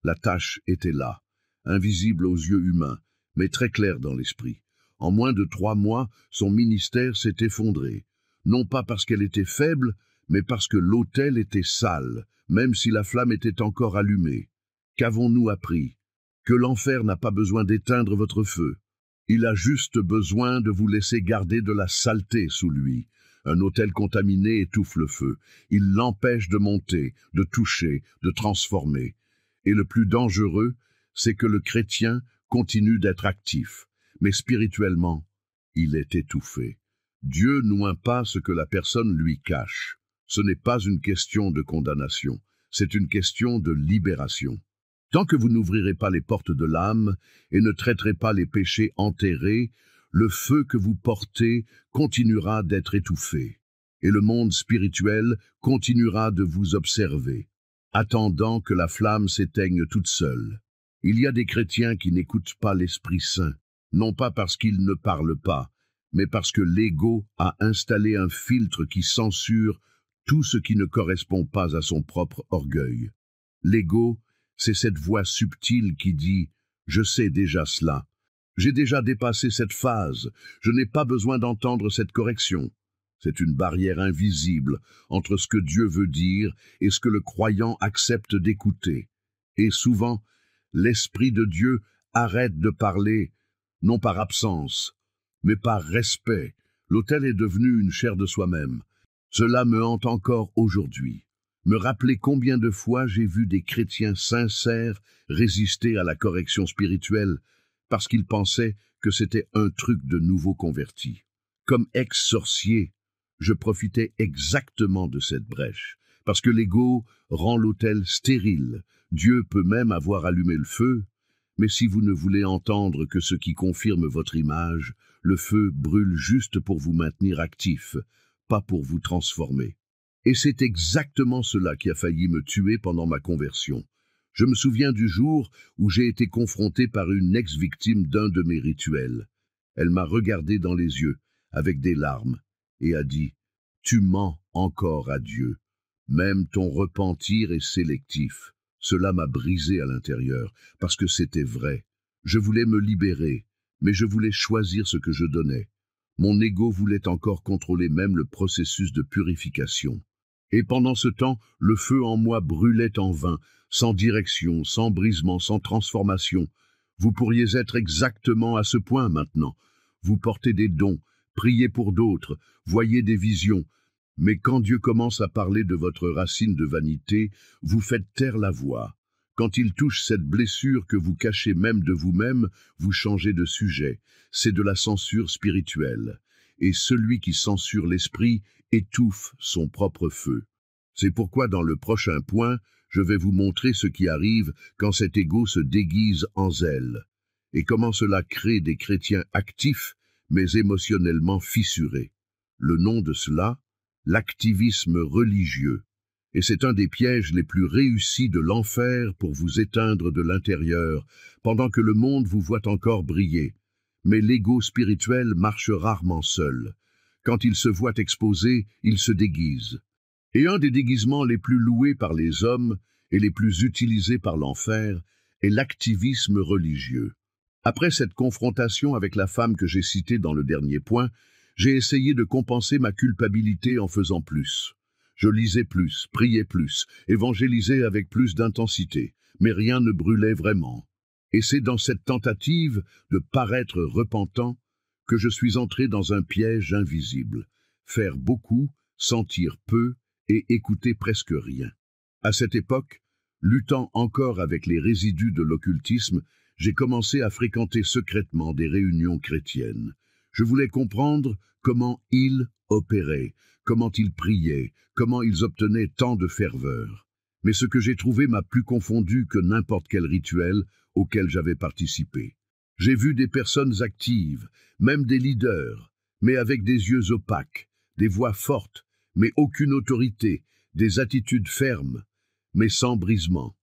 La tâche était là, invisible aux yeux humains, mais très claire dans l'esprit. En moins de 3 mois, son ministère s'est effondré. Non pas parce qu'elle était faible, mais parce que l'autel était sale, même si la flamme était encore allumée. Qu'avons-nous appris? Que l'enfer n'a pas besoin d'éteindre votre feu. Il a juste besoin de vous laisser garder de la saleté sous lui. Un autel contaminé étouffe le feu. Il l'empêche de monter, de toucher, de transformer. Et le plus dangereux, c'est que le chrétien continue d'être actif. Mais spirituellement, il est étouffé. Dieu n'oint pas ce que la personne lui cache. Ce n'est pas une question de condamnation, c'est une question de libération. Tant que vous n'ouvrirez pas les portes de l'âme et ne traiterez pas les péchés enterrés, le feu que vous portez continuera d'être étouffé, et le monde spirituel continuera de vous observer, attendant que la flamme s'éteigne toute seule. Il y a des chrétiens qui n'écoutent pas l'Esprit Saint, non pas parce qu'ils ne parlent pas, mais parce que l'ego a installé un filtre qui censure tout ce qui ne correspond pas à son propre orgueil. L'ego, c'est cette voix subtile qui dit « Je sais déjà cela. J'ai déjà dépassé cette phase. Je n'ai pas besoin d'entendre cette correction. » C'est une barrière invisible entre ce que Dieu veut dire et ce que le croyant accepte d'écouter. Et souvent, l'Esprit de Dieu arrête de parler, non par absence, mais par respect. L'autel est devenu une chair de soi-même. Cela me hante encore aujourd'hui. Me rappeler combien de fois j'ai vu des chrétiens sincères résister à la correction spirituelle parce qu'ils pensaient que c'était un truc de nouveau converti. Comme ex-sorcier, je profitais exactement de cette brèche, parce que l'ego rend l'autel stérile. Dieu peut même avoir allumé le feu, mais si vous ne voulez entendre que ce qui confirme votre image, le feu brûle juste pour vous maintenir actif, pas pour vous transformer. Et c'est exactement cela qui a failli me tuer pendant ma conversion. Je me souviens du jour où j'ai été confronté par une ex-victime d'un de mes rituels. Elle m'a regardé dans les yeux, avec des larmes, et a dit « Tu mens encore à Dieu. Même ton repentir est sélectif. » Cela m'a brisé à l'intérieur, parce que c'était vrai. Je voulais me libérer, mais je voulais choisir ce que je donnais. Mon ego voulait encore contrôler même le processus de purification. Et pendant ce temps, le feu en moi brûlait en vain, sans direction, sans brisement, sans transformation. Vous pourriez être exactement à ce point maintenant. Vous portez des dons, priez pour d'autres, voyez des visions. Mais quand Dieu commence à parler de votre racine de vanité, vous faites taire la voix. Quand il touche cette blessure que vous cachez même de vous-même, vous changez de sujet. C'est de la censure spirituelle. Et celui qui censure l'esprit étouffe son propre feu. C'est pourquoi dans le prochain point, je vais vous montrer ce qui arrive quand cet ego se déguise en zèle, et comment cela crée des chrétiens actifs, mais émotionnellement fissurés. Le nom de cela, l'activisme religieux. Et c'est un des pièges les plus réussis de l'enfer pour vous éteindre de l'intérieur, pendant que le monde vous voit encore briller. Mais l'ego spirituel marche rarement seul. Quand il se voit exposé, il se déguise. Et un des déguisements les plus loués par les hommes et les plus utilisés par l'enfer est l'activisme religieux. Après cette confrontation avec la femme que j'ai citée dans le dernier point, j'ai essayé de compenser ma culpabilité en faisant plus. Je lisais plus, priais plus, évangélisais avec plus d'intensité, mais rien ne brûlait vraiment. Et c'est dans cette tentative de paraître repentant que je suis entré dans un piège invisible. Faire beaucoup, sentir peu et écoutait presque rien. À cette époque, luttant encore avec les résidus de l'occultisme, j'ai commencé à fréquenter secrètement des réunions chrétiennes. Je voulais comprendre comment ils opéraient, comment ils priaient, comment ils obtenaient tant de ferveur. Mais ce que j'ai trouvé m'a plus confondu que n'importe quel rituel auquel j'avais participé. J'ai vu des personnes actives, même des leaders, mais avec des yeux opaques, des voix fortes, mais aucune autorité, des attitudes fermes, mais sans brisement.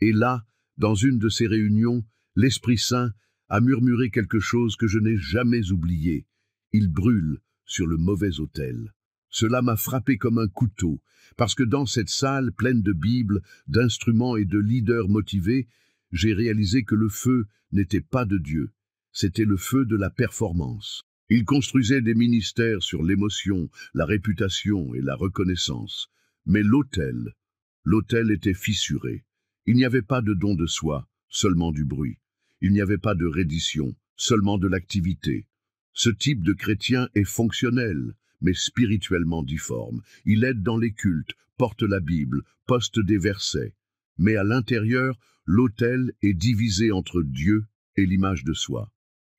Et là, dans une de ces réunions, l'Esprit Saint a murmuré quelque chose que je n'ai jamais oublié. Il brûle sur le mauvais autel. Cela m'a frappé comme un couteau, parce que dans cette salle pleine de Bibles, d'instruments et de leaders motivés, j'ai réalisé que le feu n'était pas de Dieu, c'était le feu de la performance. Ils construisaient des ministères sur l'émotion, la réputation et la reconnaissance. Mais l'autel était fissuré. Il n'y avait pas de don de soi, seulement du bruit. Il n'y avait pas de reddition, seulement de l'activité. Ce type de chrétien est fonctionnel, mais spirituellement difforme. Il aide dans les cultes, porte la Bible, poste des versets. Mais à l'intérieur, l'autel est divisé entre Dieu et l'image de soi.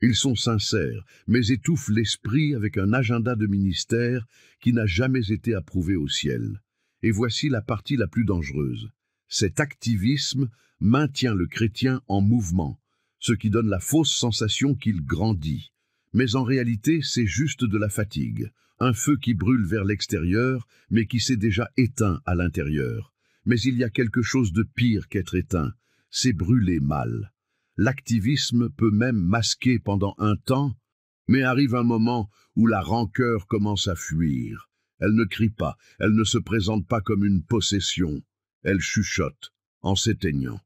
Ils sont sincères, mais étouffent l'esprit avec un agenda de ministère qui n'a jamais été approuvé au ciel. Et voici la partie la plus dangereuse. Cet activisme maintient le chrétien en mouvement, ce qui donne la fausse sensation qu'il grandit. Mais en réalité, c'est juste de la fatigue, un feu qui brûle vers l'extérieur, mais qui s'est déjà éteint à l'intérieur. Mais il y a quelque chose de pire qu'être éteint, c'est brûler mal. L'activisme peut même masquer pendant un temps, mais arrive un moment où la rancœur commence à fuir. Elle ne crie pas, elle ne se présente pas comme une possession, elle chuchote en s'éteignant.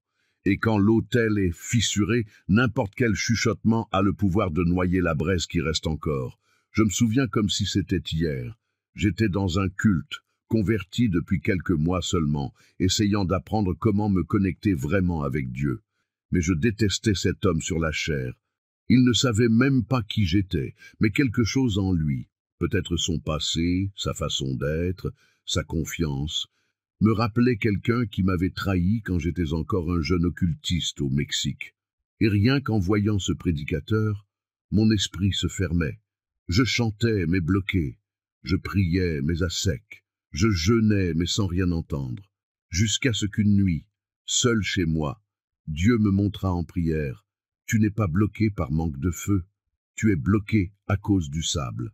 Et quand l'autel est fissuré, n'importe quel chuchotement a le pouvoir de noyer la braise qui reste encore. Je me souviens comme si c'était hier. J'étais dans un culte, converti depuis quelques mois seulement, essayant d'apprendre comment me connecter vraiment avec Dieu. Mais je détestais cet homme sur la chair. Il ne savait même pas qui j'étais, mais quelque chose en lui, peut-être son passé, sa façon d'être, sa confiance, me rappelait quelqu'un qui m'avait trahi quand j'étais encore un jeune occultiste au Mexique. Et rien qu'en voyant ce prédicateur, mon esprit se fermait. Je chantais, mais bloqué. Je priais, mais à sec. Je jeûnais, mais sans rien entendre. Jusqu'à ce qu'une nuit, seul chez moi, Dieu me montra en prière, « Tu n'es pas bloqué par manque de feu, tu es bloqué à cause du sable. »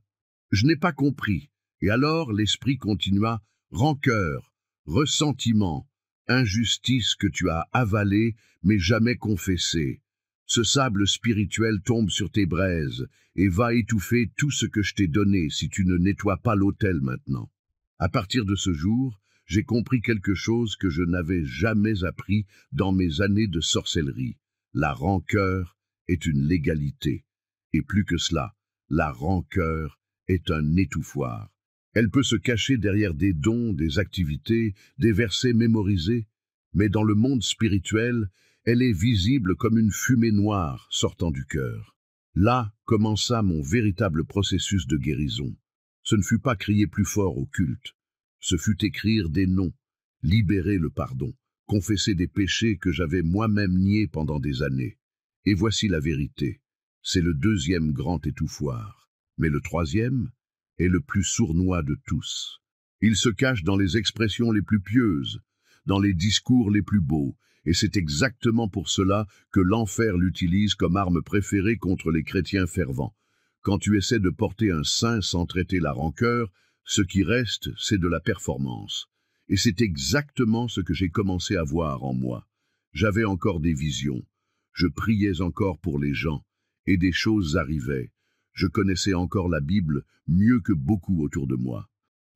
Je n'ai pas compris, et alors l'esprit continua, « Rancœur, ressentiment, injustice que tu as avalée mais jamais confessée. Ce sable spirituel tombe sur tes braises et va étouffer tout ce que je t'ai donné si tu ne nettoies pas l'autel maintenant. » À partir de ce jour, j'ai compris quelque chose que je n'avais jamais appris dans mes années de sorcellerie. La rancœur est une légalité. Et plus que cela, la rancœur est un étouffoir. Elle peut se cacher derrière des dons, des activités, des versets mémorisés, mais dans le monde spirituel, elle est visible comme une fumée noire sortant du cœur. Là commença mon véritable processus de guérison. Ce ne fut pas crier plus fort au culte. Ce fut écrire des noms, libérer le pardon, confesser des péchés que j'avais moi-même niés pendant des années. Et voici la vérité. C'est le deuxième grand étouffoir. Mais le troisième est le plus sournois de tous. Il se cache dans les expressions les plus pieuses, dans les discours les plus beaux, et c'est exactement pour cela que l'enfer l'utilise comme arme préférée contre les chrétiens fervents. Quand tu essaies de porter un saint sans traiter la rancœur, ce qui reste, c'est de la performance. Et c'est exactement ce que j'ai commencé à voir en moi. J'avais encore des visions. Je priais encore pour les gens, et des choses arrivaient. Je connaissais encore la Bible mieux que beaucoup autour de moi.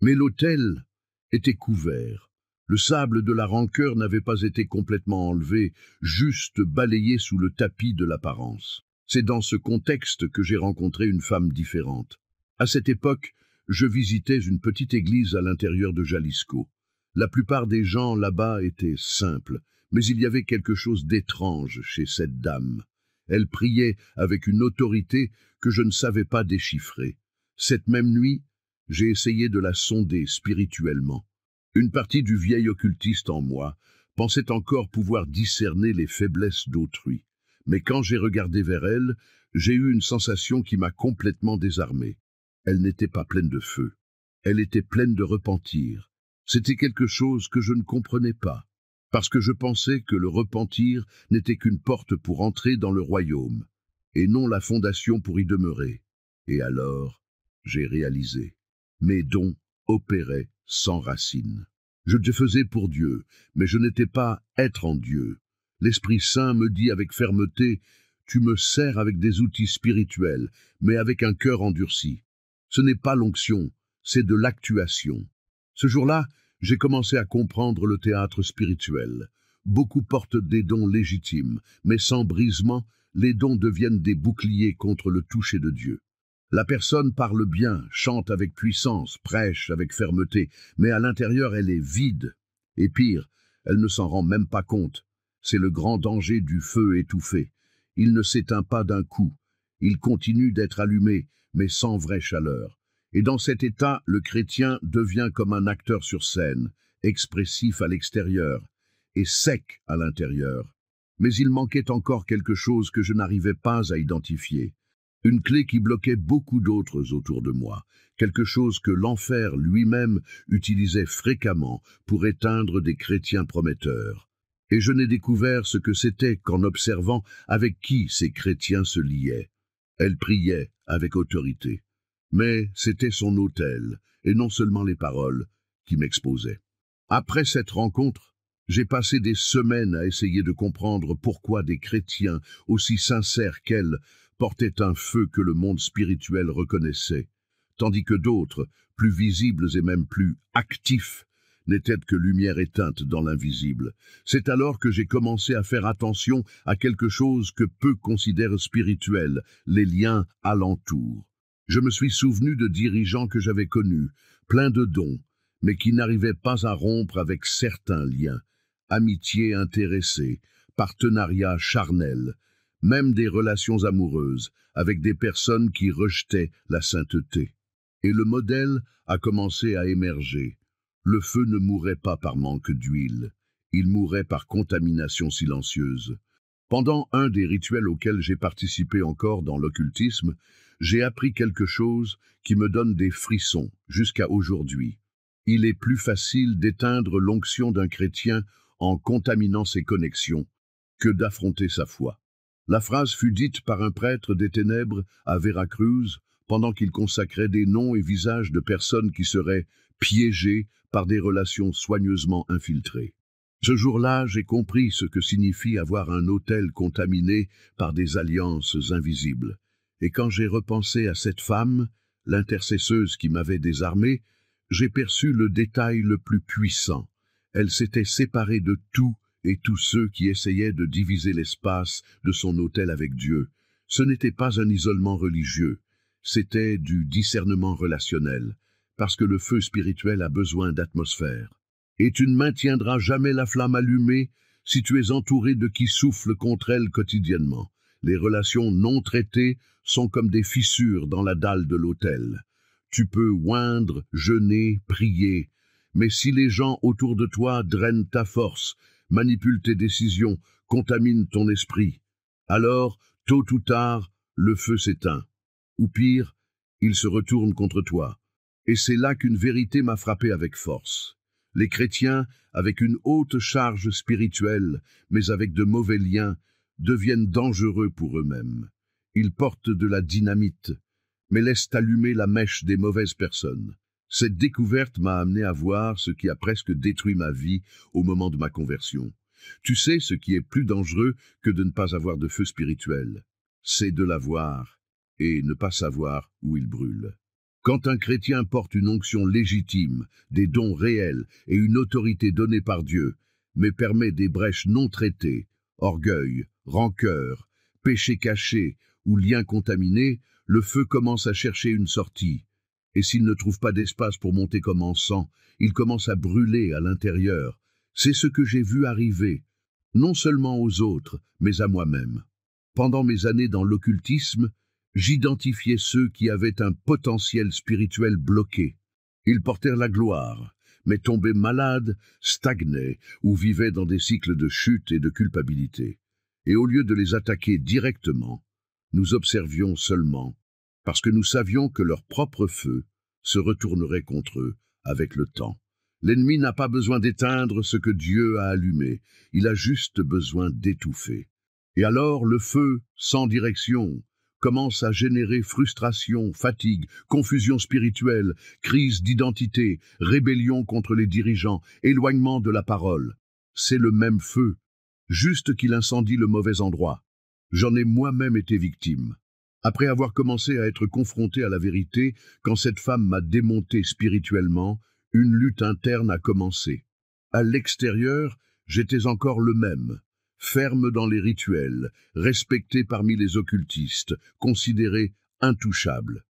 Mais l'autel était couvert. Le sable de la rancœur n'avait pas été complètement enlevé, juste balayé sous le tapis de l'apparence. C'est dans ce contexte que j'ai rencontré une femme différente. À cette époque, je visitais une petite église à l'intérieur de Jalisco. La plupart des gens là-bas étaient simples, mais il y avait quelque chose d'étrange chez cette dame. Elle priait avec une autorité que je ne savais pas déchiffrer. Cette même nuit, j'ai essayé de la sonder spirituellement. Une partie du vieil occultiste en moi pensait encore pouvoir discerner les faiblesses d'autrui. Mais quand j'ai regardé vers elle, j'ai eu une sensation qui m'a complètement désarmé. Elle n'était pas pleine de feu. Elle était pleine de repentir. C'était quelque chose que je ne comprenais pas, parce que je pensais que le repentir n'était qu'une porte pour entrer dans le royaume, et non la fondation pour y demeurer. Et alors, j'ai réalisé. Mes dons opéraient sans racine. Je te faisais pour Dieu, mais je n'étais pas être en Dieu. L'Esprit Saint me dit avec fermeté, « Tu me sers avec des outils spirituels, mais avec un cœur endurci. Ce n'est pas l'onction, c'est de l'actuation. » Ce jour-là, j'ai commencé à comprendre le théâtre spirituel. Beaucoup portent des dons légitimes, mais sans brisement, les dons deviennent des boucliers contre le toucher de Dieu. La personne parle bien, chante avec puissance, prêche avec fermeté, mais à l'intérieur elle est vide. Et pire, elle ne s'en rend même pas compte. C'est le grand danger du feu étouffé. Il ne s'éteint pas d'un coup. Il continue d'être allumé, mais sans vraie chaleur. Et dans cet état, le chrétien devient comme un acteur sur scène, expressif à l'extérieur et sec à l'intérieur. Mais il manquait encore quelque chose que je n'arrivais pas à identifier. Une clé qui bloquait beaucoup d'autres autour de moi, quelque chose que l'enfer lui-même utilisait fréquemment pour éteindre des chrétiens prometteurs. Et je n'ai découvert ce que c'était qu'en observant avec qui ces chrétiens se liaient. Elle priait avec autorité. Mais c'était son autel, et non seulement les paroles, qui m'exposaient. Après cette rencontre, j'ai passé des semaines à essayer de comprendre pourquoi des chrétiens, aussi sincères qu'elle, portaient un feu que le monde spirituel reconnaissait, tandis que d'autres, plus visibles et même plus actifs, n'étaient que lumière éteinte dans l'invisible. C'est alors que j'ai commencé à faire attention à quelque chose que peu considèrent spirituel, les liens alentour. Je me suis souvenu de dirigeants que j'avais connus, pleins de dons, mais qui n'arrivaient pas à rompre avec certains liens, amitié intéressée, partenariat charnel, même des relations amoureuses, avec des personnes qui rejetaient la sainteté. Et le modèle a commencé à émerger. Le feu ne mourait pas par manque d'huile, il mourait par contamination silencieuse. Pendant un des rituels auxquels j'ai participé encore dans l'occultisme, j'ai appris quelque chose qui me donne des frissons jusqu'à aujourd'hui. Il est plus facile d'éteindre l'onction d'un chrétien en contaminant ses connexions que d'affronter sa foi. La phrase fut dite par un prêtre des ténèbres à Veracruz pendant qu'il consacrait des noms et visages de personnes qui seraient piégées par des relations soigneusement infiltrées. Ce jour-là, j'ai compris ce que signifie avoir un autel contaminé par des alliances invisibles. Et quand j'ai repensé à cette femme, l'intercesseuse qui m'avait désarmé, j'ai perçu le détail le plus puissant. Elle s'était séparée de tout et tous ceux qui essayaient de diviser l'espace de son autel avec Dieu. Ce n'était pas un isolement religieux, c'était du discernement relationnel, parce que le feu spirituel a besoin d'atmosphère. Et tu ne maintiendras jamais la flamme allumée si tu es entouré de qui soufflent contre elle quotidiennement. Les relations non traitées sont comme des fissures dans la dalle de l'autel. Tu peux oindre, jeûner, prier, mais si les gens autour de toi drainent ta force, manipulent tes décisions, contaminent ton esprit, alors, tôt ou tard, le feu s'éteint. Ou pire, il se retourne contre toi. Et c'est là qu'une vérité m'a frappé avec force. Les chrétiens, avec une haute charge spirituelle, mais avec de mauvais liens, deviennent dangereux pour eux-mêmes. Ils portent de la dynamite, mais laissent allumer la mèche des mauvaises personnes. Cette découverte m'a amené à voir ce qui a presque détruit ma vie au moment de ma conversion. Tu sais ce qui est plus dangereux que de ne pas avoir de feu spirituel. C'est de l'avoir et ne pas savoir où il brûle. Quand un chrétien porte une onction légitime, des dons réels et une autorité donnée par Dieu, mais permet des brèches non traitées, orgueil, rancœur, péché caché ou lien contaminé, le feu commence à chercher une sortie. Et s'il ne trouve pas d'espace pour monter comme en sang, il commence à brûler à l'intérieur. C'est ce que j'ai vu arriver, non seulement aux autres, mais à moi-même. Pendant mes années dans l'occultisme, j'identifiais ceux qui avaient un potentiel spirituel bloqué. Ils portèrent la gloire, mais tombaient malades, stagnaient ou vivaient dans des cycles de chute et de culpabilité. Et au lieu de les attaquer directement, nous observions seulement, parce que nous savions que leur propre feu se retournerait contre eux avec le temps. L'ennemi n'a pas besoin d'éteindre ce que Dieu a allumé, il a juste besoin d'étouffer. Et alors le feu, sans direction, commence à générer frustration, fatigue, confusion spirituelle, crise d'identité, rébellion contre les dirigeants, éloignement de la parole. C'est le même feu, juste qu'il incendie le mauvais endroit. J'en ai moi-même été victime. Après avoir commencé à être confronté à la vérité, quand cette femme m'a démonté spirituellement, une lutte interne a commencé. À l'extérieur, j'étais encore le même, ferme dans les rituels, respecté parmi les occultistes, considéré intouchable.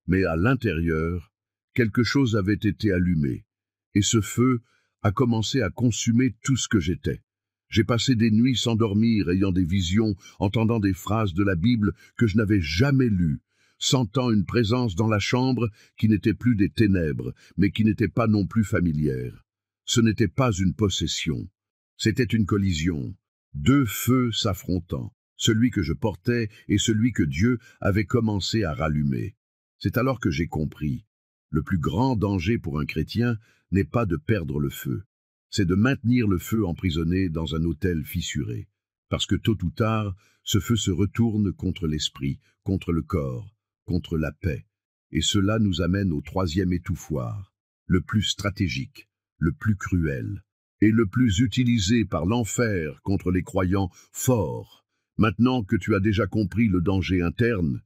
Mais à l'intérieur, quelque chose avait été allumé, et ce feu a commencé à consumer tout ce que j'étais. J'ai passé des nuits sans dormir, ayant des visions, entendant des phrases de la Bible que je n'avais jamais lues, sentant une présence dans la chambre qui n'était plus des ténèbres, mais qui n'était pas non plus familière. Ce n'était pas une possession, c'était une collision, deux feux s'affrontant, celui que je portais et celui que Dieu avait commencé à rallumer. C'est alors que j'ai compris, le plus grand danger pour un chrétien n'est pas de perdre le feu, c'est de maintenir le feu emprisonné dans un autel fissuré, parce que tôt ou tard, ce feu se retourne contre l'esprit, contre le corps, contre la paix, et cela nous amène au troisième étouffoir, le plus stratégique, le plus cruel, et le plus utilisé par l'enfer contre les croyants forts. Maintenant que tu as déjà compris le danger interne,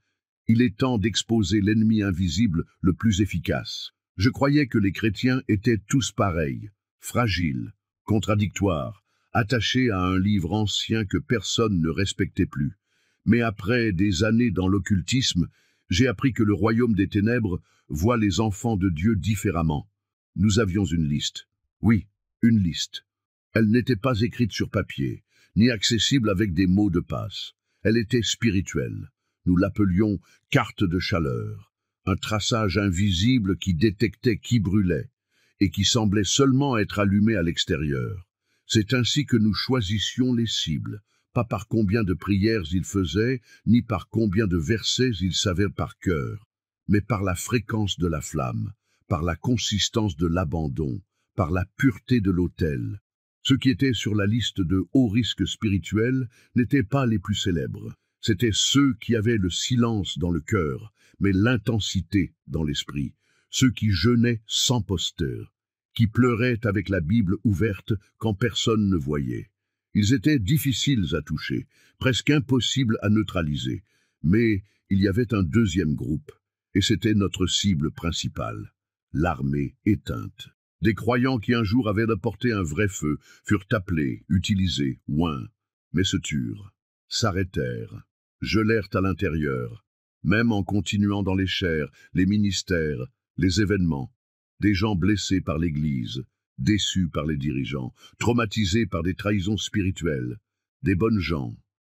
il est temps d'exposer l'ennemi invisible le plus efficace. Je croyais que les chrétiens étaient tous pareils, fragiles, contradictoires, attachés à un livre ancien que personne ne respectait plus. Mais après des années dans l'occultisme, j'ai appris que le royaume des ténèbres voit les enfants de Dieu différemment. Nous avions une liste. Oui, une liste. Elle n'était pas écrite sur papier, ni accessible avec des mots de passe. Elle était spirituelle. Nous l'appelions carte de chaleur, un traçage invisible qui détectait qui brûlait et qui semblait seulement être allumé à l'extérieur. C'est ainsi que nous choisissions les cibles, pas par combien de prières ils faisaient, ni par combien de versets ils savaient par cœur, mais par la fréquence de la flamme, par la consistance de l'abandon, par la pureté de l'autel. Ceux qui étaient sur la liste de hauts risques spirituels n'étaient pas les plus célèbres. C'étaient ceux qui avaient le silence dans le cœur, mais l'intensité dans l'esprit. Ceux qui jeûnaient sans posteur, qui pleuraient avec la Bible ouverte quand personne ne voyait. Ils étaient difficiles à toucher, presque impossibles à neutraliser. Mais il y avait un deuxième groupe, et c'était notre cible principale, l'armée éteinte. Des croyants qui un jour avaient apporté un vrai feu, furent appelés, utilisés, oints, mais se turent, s'arrêtèrent, gelèrent à l'intérieur, même en continuant dans les chairs, les ministères, les événements, des gens blessés par l'Église, déçus par les dirigeants, traumatisés par des trahisons spirituelles, des bonnes gens,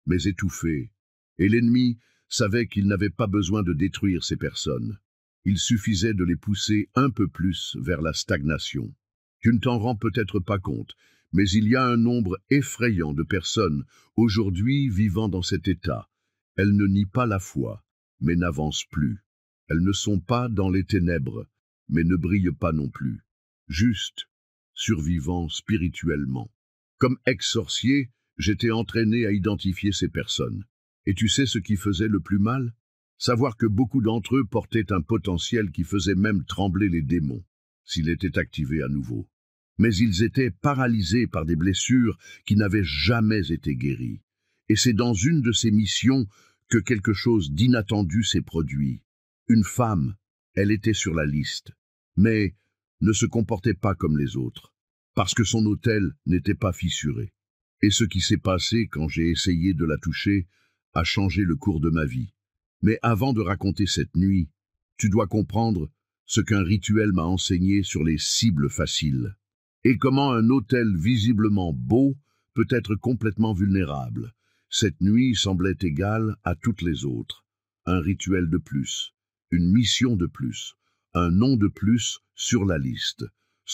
mais étouffés, et l'ennemi savait qu'il n'avait pas besoin de détruire ces personnes. Il suffisait de les pousser un peu plus vers la stagnation. Tu ne t'en rends peut-être pas compte, mais il y a un nombre effrayant de personnes aujourd'hui vivant dans cet état. Elles ne nient pas la foi, mais n'avancent plus. Elles ne sont pas dans les ténèbres, mais ne brillent pas non plus. Juste, survivant spirituellement. Comme ex-sorcier, j'étais entraîné à identifier ces personnes. Et tu sais ce qui faisait le plus mal ? Savoir que beaucoup d'entre eux portaient un potentiel qui faisait même trembler les démons, s'il était activé à nouveau. Mais ils étaient paralysés par des blessures qui n'avaient jamais été guéries. Et c'est dans une de ces missions que quelque chose d'inattendu s'est produit. Une femme, elle était sur la liste, mais ne se comportait pas comme les autres, parce que son autel n'était pas fissuré. Et ce qui s'est passé quand j'ai essayé de la toucher a changé le cours de ma vie. Mais avant de raconter cette nuit, tu dois comprendre ce qu'un rituel m'a enseigné sur les cibles faciles, et comment un autel visiblement beau peut être complètement vulnérable. Cette nuit semblait égale à toutes les autres. Un rituel de plus, une mission de plus, un nom de plus sur la liste.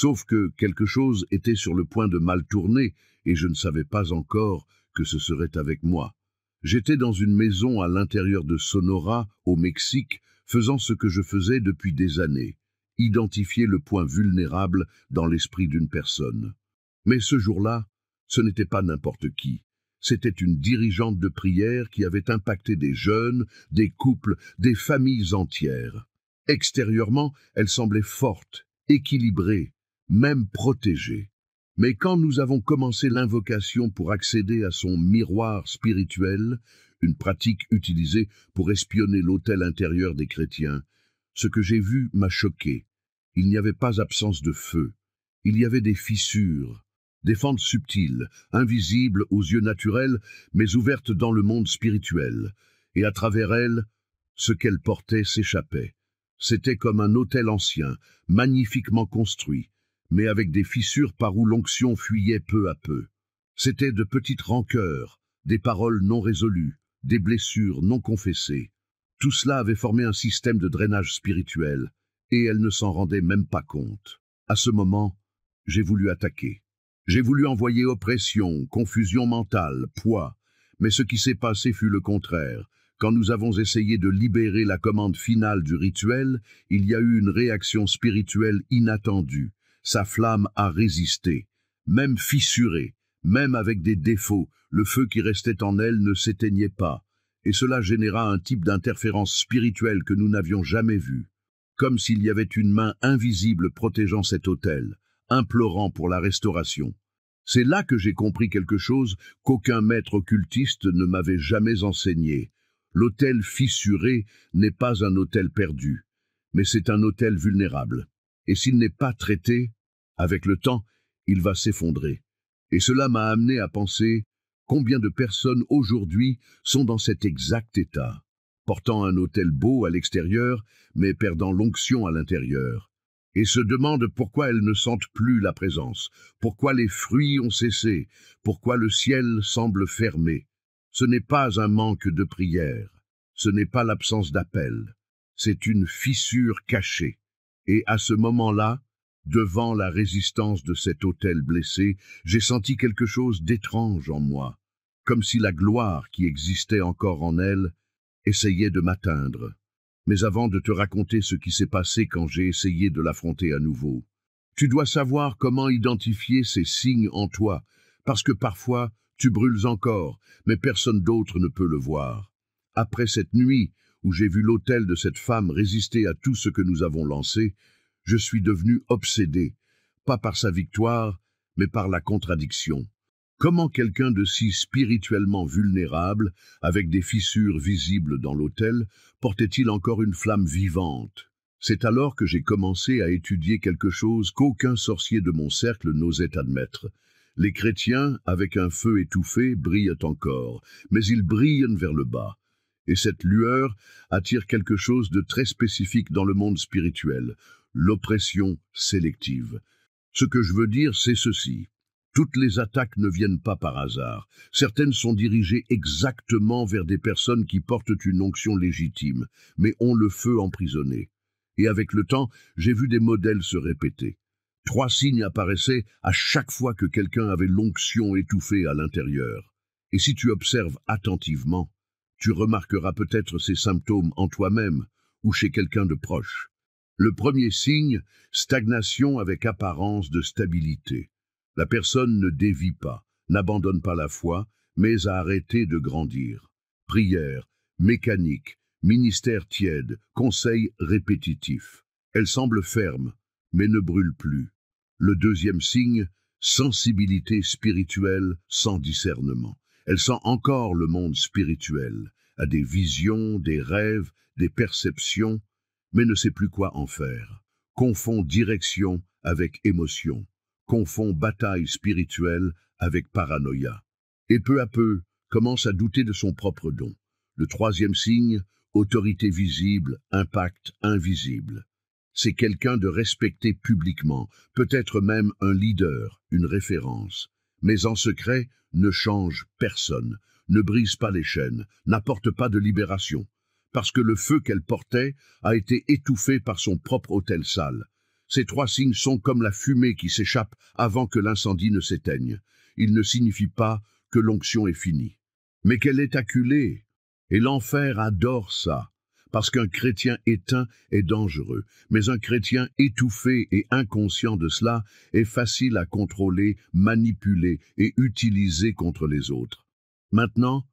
Sauf que quelque chose était sur le point de mal tourner, et je ne savais pas encore que ce serait avec moi. J'étais dans une maison à l'intérieur de Sonora, au Mexique, faisant ce que je faisais depuis des années, identifier le point vulnérable dans l'esprit d'une personne. Mais ce jour-là, ce n'était pas n'importe qui. C'était une dirigeante de prière qui avait impacté des jeunes, des couples, des familles entières. Extérieurement, elle semblait forte, équilibrée, même protégée. Mais quand nous avons commencé l'invocation pour accéder à son miroir spirituel, une pratique utilisée pour espionner l'autel intérieur des chrétiens, ce que j'ai vu m'a choqué. Il n'y avait pas absence de feu. Il y avait des fissures, des fentes subtiles, invisibles aux yeux naturels, mais ouvertes dans le monde spirituel. Et à travers elles, ce qu'elle portait s'échappait. C'était comme un autel ancien, magnifiquement construit, mais avec des fissures par où l'onction fuyait peu à peu. C'étaient de petites rancœurs, des paroles non résolues, des blessures non confessées. Tout cela avait formé un système de drainage spirituel, et elle ne s'en rendait même pas compte. À ce moment, j'ai voulu attaquer. J'ai voulu envoyer oppression, confusion mentale, poids, mais ce qui s'est passé fut le contraire. Quand nous avons essayé de libérer la commande finale du rituel, il y a eu une réaction spirituelle inattendue. Sa flamme a résisté, même fissurée, même avec des défauts, le feu qui restait en elle ne s'éteignait pas, et cela généra un type d'interférence spirituelle que nous n'avions jamais vu, comme s'il y avait une main invisible protégeant cet autel, implorant pour la restauration. C'est là que j'ai compris quelque chose qu'aucun maître occultiste ne m'avait jamais enseigné. L'autel fissuré n'est pas un autel perdu, mais c'est un autel vulnérable. Et s'il n'est pas traité, avec le temps, il va s'effondrer. Et cela m'a amené à penser combien de personnes aujourd'hui sont dans cet exact état, portant un autel beau à l'extérieur, mais perdant l'onction à l'intérieur, et se demandent pourquoi elles ne sentent plus la présence, pourquoi les fruits ont cessé, pourquoi le ciel semble fermé. Ce n'est pas un manque de prière, ce n'est pas l'absence d'appel, c'est une fissure cachée. Et à ce moment-là, devant la résistance de cet autel blessé, j'ai senti quelque chose d'étrange en moi, comme si la gloire qui existait encore en elle essayait de m'atteindre. Mais avant de te raconter ce qui s'est passé quand j'ai essayé de l'affronter à nouveau, tu dois savoir comment identifier ces signes en toi, parce que parfois tu brûles encore, mais personne d'autre ne peut le voir. Après cette nuit où j'ai vu l'autel de cette femme résister à tout ce que nous avons lancé, je suis devenu obsédé, pas par sa victoire, mais par la contradiction. Comment quelqu'un de si spirituellement vulnérable, avec des fissures visibles dans l'autel, portait-il encore une flamme vivante? C'est alors que j'ai commencé à étudier quelque chose qu'aucun sorcier de mon cercle n'osait admettre. Les chrétiens, avec un feu étouffé, brillent encore, mais ils brillent vers le bas. Et cette lueur attire quelque chose de très spécifique dans le monde spirituel, l'oppression sélective. Ce que je veux dire, c'est ceci. Toutes les attaques ne viennent pas par hasard. Certaines sont dirigées exactement vers des personnes qui portent une onction légitime, mais ont le feu emprisonné. Et avec le temps, j'ai vu des modèles se répéter. 3 signes apparaissaient à chaque fois que quelqu'un avait l'onction étouffée à l'intérieur. Et si tu observes attentivement, tu remarqueras peut-être ces symptômes en toi-même ou chez quelqu'un de proche. Le premier signe, stagnation avec apparence de stabilité. La personne ne dévie pas, n'abandonne pas la foi, mais a arrêté de grandir. Prière, mécanique, ministère tiède, conseil répétitif. Elle semble ferme, mais ne brûle plus. Le deuxième signe, sensibilité spirituelle sans discernement. Elle sent encore le monde spirituel, a des visions, des rêves, des perceptions, mais ne sait plus quoi en faire. Confond direction avec émotion. Confond bataille spirituelle avec paranoïa. Et peu à peu, commence à douter de son propre don. Le troisième signe, autorité visible, impact invisible. C'est quelqu'un de respecté publiquement, peut-être même un leader, une référence. Mais en secret, ne change personne, ne brise pas les chaînes, n'apporte pas de libération. Parce que le feu qu'elle portait a été étouffé par son propre autel sale. Ces 3 signes sont comme la fumée qui s'échappe avant que l'incendie ne s'éteigne. Ils ne signifient pas que l'onction est finie, mais qu'elle est acculée. Et l'enfer adore ça, parce qu'un chrétien éteint est dangereux, mais un chrétien étouffé et inconscient de cela est facile à contrôler, manipuler et utiliser contre les autres. Maintenant,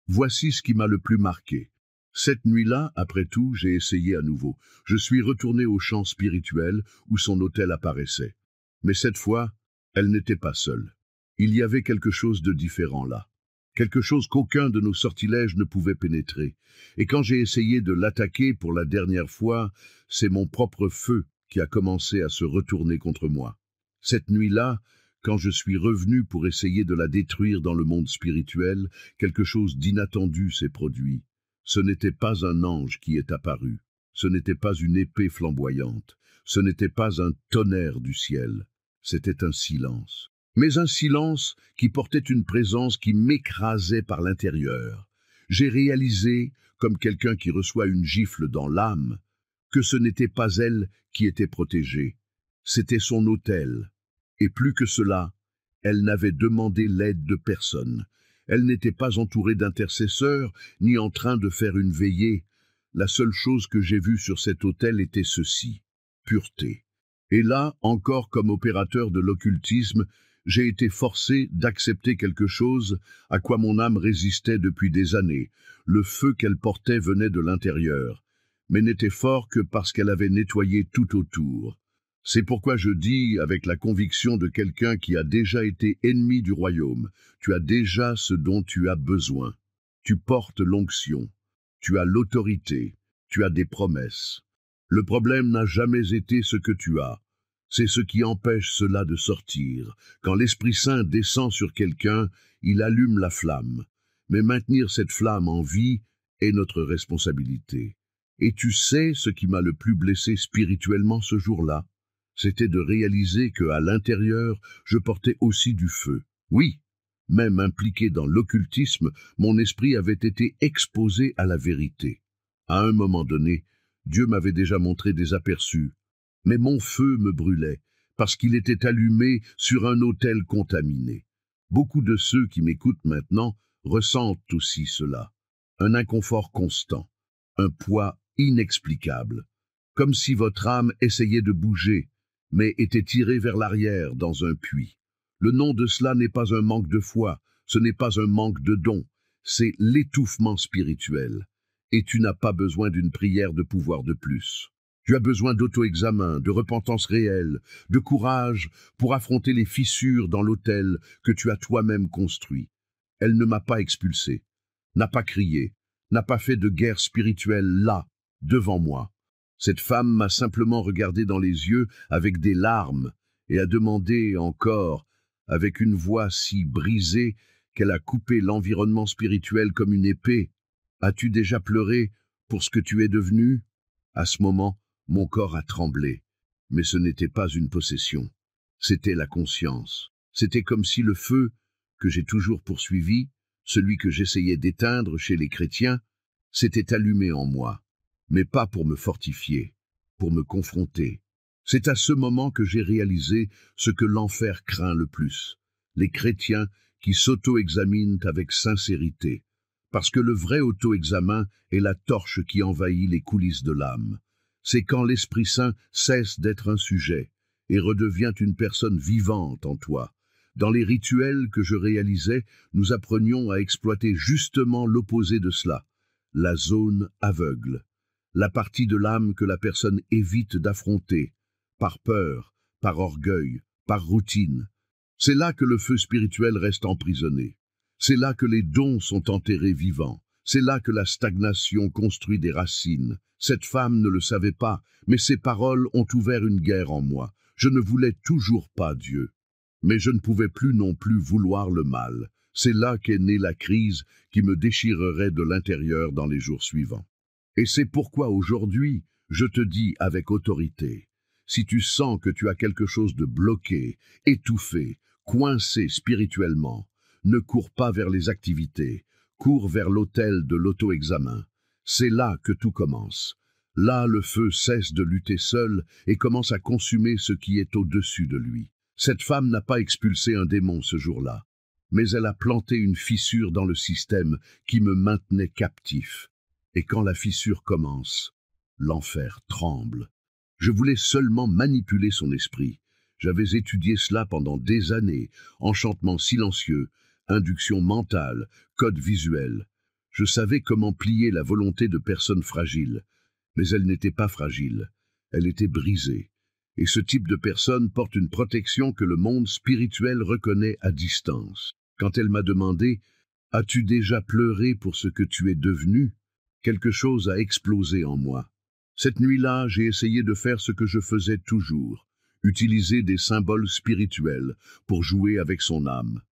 voici ce qui m'a le plus marqué. Cette nuit-là, après tout, j'ai essayé à nouveau. Je suis retourné au champ spirituel où son autel apparaissait. Mais cette fois, elle n'était pas seule. Il y avait quelque chose de différent là. Quelque chose qu'aucun de nos sortilèges ne pouvait pénétrer. Et quand j'ai essayé de l'attaquer pour la dernière fois, c'est mon propre feu qui a commencé à se retourner contre moi. Cette nuit-là, quand je suis revenu pour essayer de la détruire dans le monde spirituel, quelque chose d'inattendu s'est produit. Ce n'était pas un ange qui est apparu. Ce n'était pas une épée flamboyante. Ce n'était pas un tonnerre du ciel. C'était un silence. Mais un silence qui portait une présence qui m'écrasait par l'intérieur. J'ai réalisé, comme quelqu'un qui reçoit une gifle dans l'âme, que ce n'était pas elle qui était protégée. C'était son autel. Et plus que cela, elle n'avait demandé l'aide de personne. Elle n'était pas entourée d'intercesseurs, ni en train de faire une veillée. La seule chose que j'ai vue sur cet autel était ceci, pureté. Et là, encore comme opérateur de l'occultisme, j'ai été forcé d'accepter quelque chose à quoi mon âme résistait depuis des années. Le feu qu'elle portait venait de l'intérieur, mais n'était fort que parce qu'elle avait nettoyé tout autour. C'est pourquoi je dis, avec la conviction de quelqu'un qui a déjà été ennemi du royaume, tu as déjà ce dont tu as besoin. Tu portes l'onction, tu as l'autorité, tu as des promesses. Le problème n'a jamais été ce que tu as. C'est ce qui empêche cela de sortir. Quand l'Esprit Saint descend sur quelqu'un, il allume la flamme. Mais maintenir cette flamme en vie est notre responsabilité. Et tu sais ce qui m'a le plus blessé spirituellement ce jour-là? C'était de réaliser qu'à l'intérieur, je portais aussi du feu. Oui, même impliqué dans l'occultisme, mon esprit avait été exposé à la vérité. À un moment donné, Dieu m'avait déjà montré des aperçus. Mais mon feu me brûlait, parce qu'il était allumé sur un autel contaminé. Beaucoup de ceux qui m'écoutent maintenant ressentent aussi cela. Un inconfort constant, un poids inexplicable, comme si votre âme essayait de bouger, mais était tirée vers l'arrière dans un puits. Le nom de cela n'est pas un manque de foi, ce n'est pas un manque de don, c'est l'étouffement spirituel. Et tu n'as pas besoin d'une prière de pouvoir de plus. Tu as besoin d'auto-examen, de repentance réelle, de courage pour affronter les fissures dans l'autel que tu as toi-même construit. Elle ne m'a pas expulsé, n'a pas crié, n'a pas fait de guerre spirituelle là, devant moi. Cette femme m'a simplement regardé dans les yeux avec des larmes et a demandé encore, avec une voix si brisée qu'elle a coupé l'environnement spirituel comme une épée. « As-tu déjà pleuré pour ce que tu es devenu ?» À ce moment, mon corps a tremblé, mais ce n'était pas une possession. C'était la conscience. C'était comme si le feu, que j'ai toujours poursuivi, celui que j'essayais d'éteindre chez les chrétiens, s'était allumé en moi, mais pas pour me fortifier, pour me confronter. C'est à ce moment que j'ai réalisé ce que l'enfer craint le plus, les chrétiens qui s'auto-examinent avec sincérité, parce que le vrai auto-examen est la torche qui envahit les coulisses de l'âme. C'est quand l'Esprit Saint cesse d'être un sujet et redevient une personne vivante en toi. Dans les rituels que je réalisais, nous apprenions à exploiter justement l'opposé de cela, la zone aveugle, la partie de l'âme que la personne évite d'affronter, par peur, par orgueil, par routine. C'est là que le feu spirituel reste emprisonné. C'est là que les dons sont enterrés vivants. C'est là que la stagnation construit des racines. Cette femme ne le savait pas, mais ses paroles ont ouvert une guerre en moi. Je ne voulais toujours pas Dieu. Mais je ne pouvais plus non plus vouloir le mal. C'est là qu'est née la crise qui me déchirerait de l'intérieur dans les jours suivants. Et c'est pourquoi aujourd'hui, je te dis avec autorité, si tu sens que tu as quelque chose de bloqué, étouffé, coincé spirituellement, ne cours pas vers les activités, cours vers l'autel de l'auto-examen. C'est là que tout commence. Là, le feu cesse de lutter seul et commence à consumer ce qui est au-dessus de lui. Cette femme n'a pas expulsé un démon ce jour-là, mais elle a planté une fissure dans le système qui me maintenait captif. Et quand la fissure commence, l'enfer tremble. Je voulais seulement manipuler son esprit. J'avais étudié cela pendant des années, enchantement silencieux, induction mentale, code visuel. Je savais comment plier la volonté de personnes fragiles. Mais elle n'était pas fragile, elle était brisée. Et ce type de personne porte une protection que le monde spirituel reconnaît à distance. Quand elle m'a demandé « As-tu déjà pleuré pour ce que tu es devenu ?» quelque chose a explosé en moi. Cette nuit-là, j'ai essayé de faire ce que je faisais toujours, utiliser des symboles spirituels pour jouer avec son âme.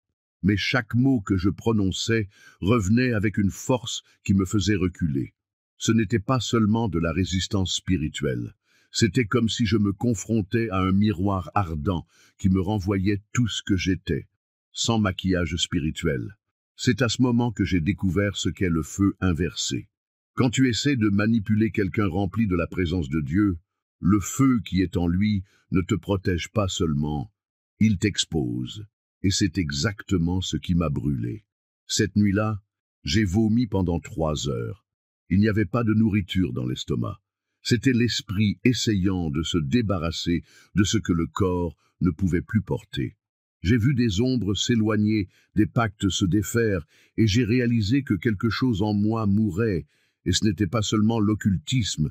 Mais chaque mot que je prononçais revenait avec une force qui me faisait reculer. Ce n'était pas seulement de la résistance spirituelle, c'était comme si je me confrontais à un miroir ardent qui me renvoyait tout ce que j'étais, sans maquillage spirituel. C'est à ce moment que j'ai découvert ce qu'est le feu inversé. Quand tu essaies de manipuler quelqu'un rempli de la présence de Dieu, le feu qui est en lui ne te protège pas seulement, il t'expose. Et c'est exactement ce qui m'a brûlé. Cette nuit-là, j'ai vomi pendant 3 heures. Il n'y avait pas de nourriture dans l'estomac. C'était l'esprit essayant de se débarrasser de ce que le corps ne pouvait plus porter. J'ai vu des ombres s'éloigner, des pactes se défaire, et j'ai réalisé que quelque chose en moi mourait, et ce n'était pas seulement l'occultisme.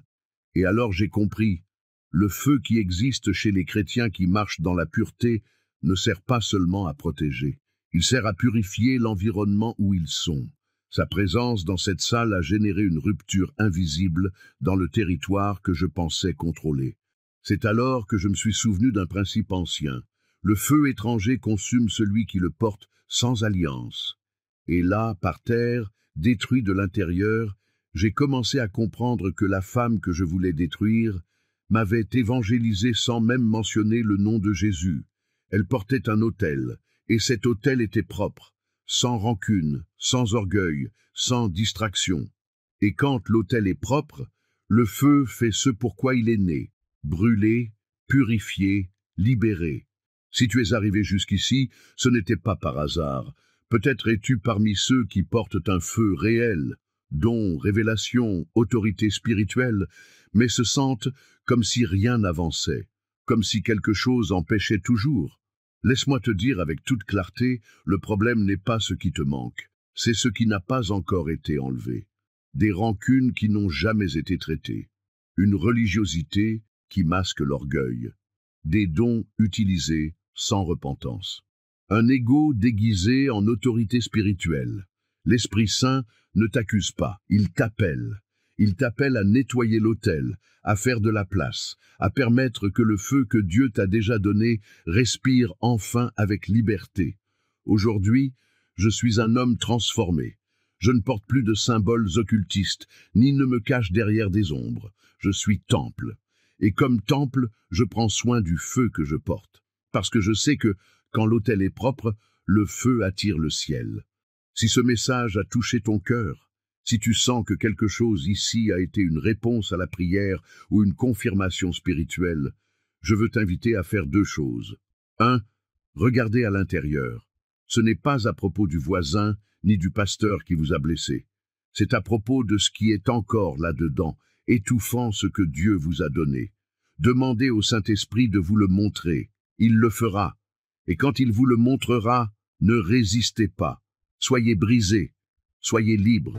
Et alors j'ai compris, le feu qui existe chez les chrétiens qui marchent dans la pureté ne sert pas seulement à protéger, il sert à purifier l'environnement où ils sont. Sa présence dans cette salle a généré une rupture invisible dans le territoire que je pensais contrôler. C'est alors que je me suis souvenu d'un principe ancien. Le feu étranger consume celui qui le porte sans alliance. Et là, par terre, détruit de l'intérieur, j'ai commencé à comprendre que la femme que je voulais détruire m'avait évangélisé sans même mentionner le nom de Jésus. Elle portait un autel, et cet autel était propre, sans rancune, sans orgueil, sans distraction. Et quand l'autel est propre, le feu fait ce pourquoi il est né, brûler, purifier, libérer. Si tu es arrivé jusqu'ici, ce n'était pas par hasard. Peut-être es-tu parmi ceux qui portent un feu réel, don, révélation, autorité spirituelle, mais se sentent comme si rien n'avançait, comme si quelque chose empêchait toujours. Laisse-moi te dire avec toute clarté, le problème n'est pas ce qui te manque, c'est ce qui n'a pas encore été enlevé. Des rancunes qui n'ont jamais été traitées, une religiosité qui masque l'orgueil, des dons utilisés sans repentance, un ego déguisé en autorité spirituelle. L'Esprit Saint ne t'accuse pas, il t'appelle. Il t'appelle à nettoyer l'autel, à faire de la place, à permettre que le feu que Dieu t'a déjà donné respire enfin avec liberté. Aujourd'hui, je suis un homme transformé. Je ne porte plus de symboles occultistes, ni ne me cache derrière des ombres. Je suis temple. Et comme temple, je prends soin du feu que je porte. Parce que je sais que, quand l'autel est propre, le feu attire le ciel. Si ce message a touché ton cœur, si tu sens que quelque chose ici a été une réponse à la prière ou une confirmation spirituelle, je veux t'inviter à faire 2 choses. 1. Regardez à l'intérieur. Ce n'est pas à propos du voisin ni du pasteur qui vous a blessé. C'est à propos de ce qui est encore là-dedans, étouffant ce que Dieu vous a donné. Demandez au Saint-Esprit de vous le montrer. Il le fera. Et quand il vous le montrera, ne résistez pas. Soyez brisés. Soyez libres.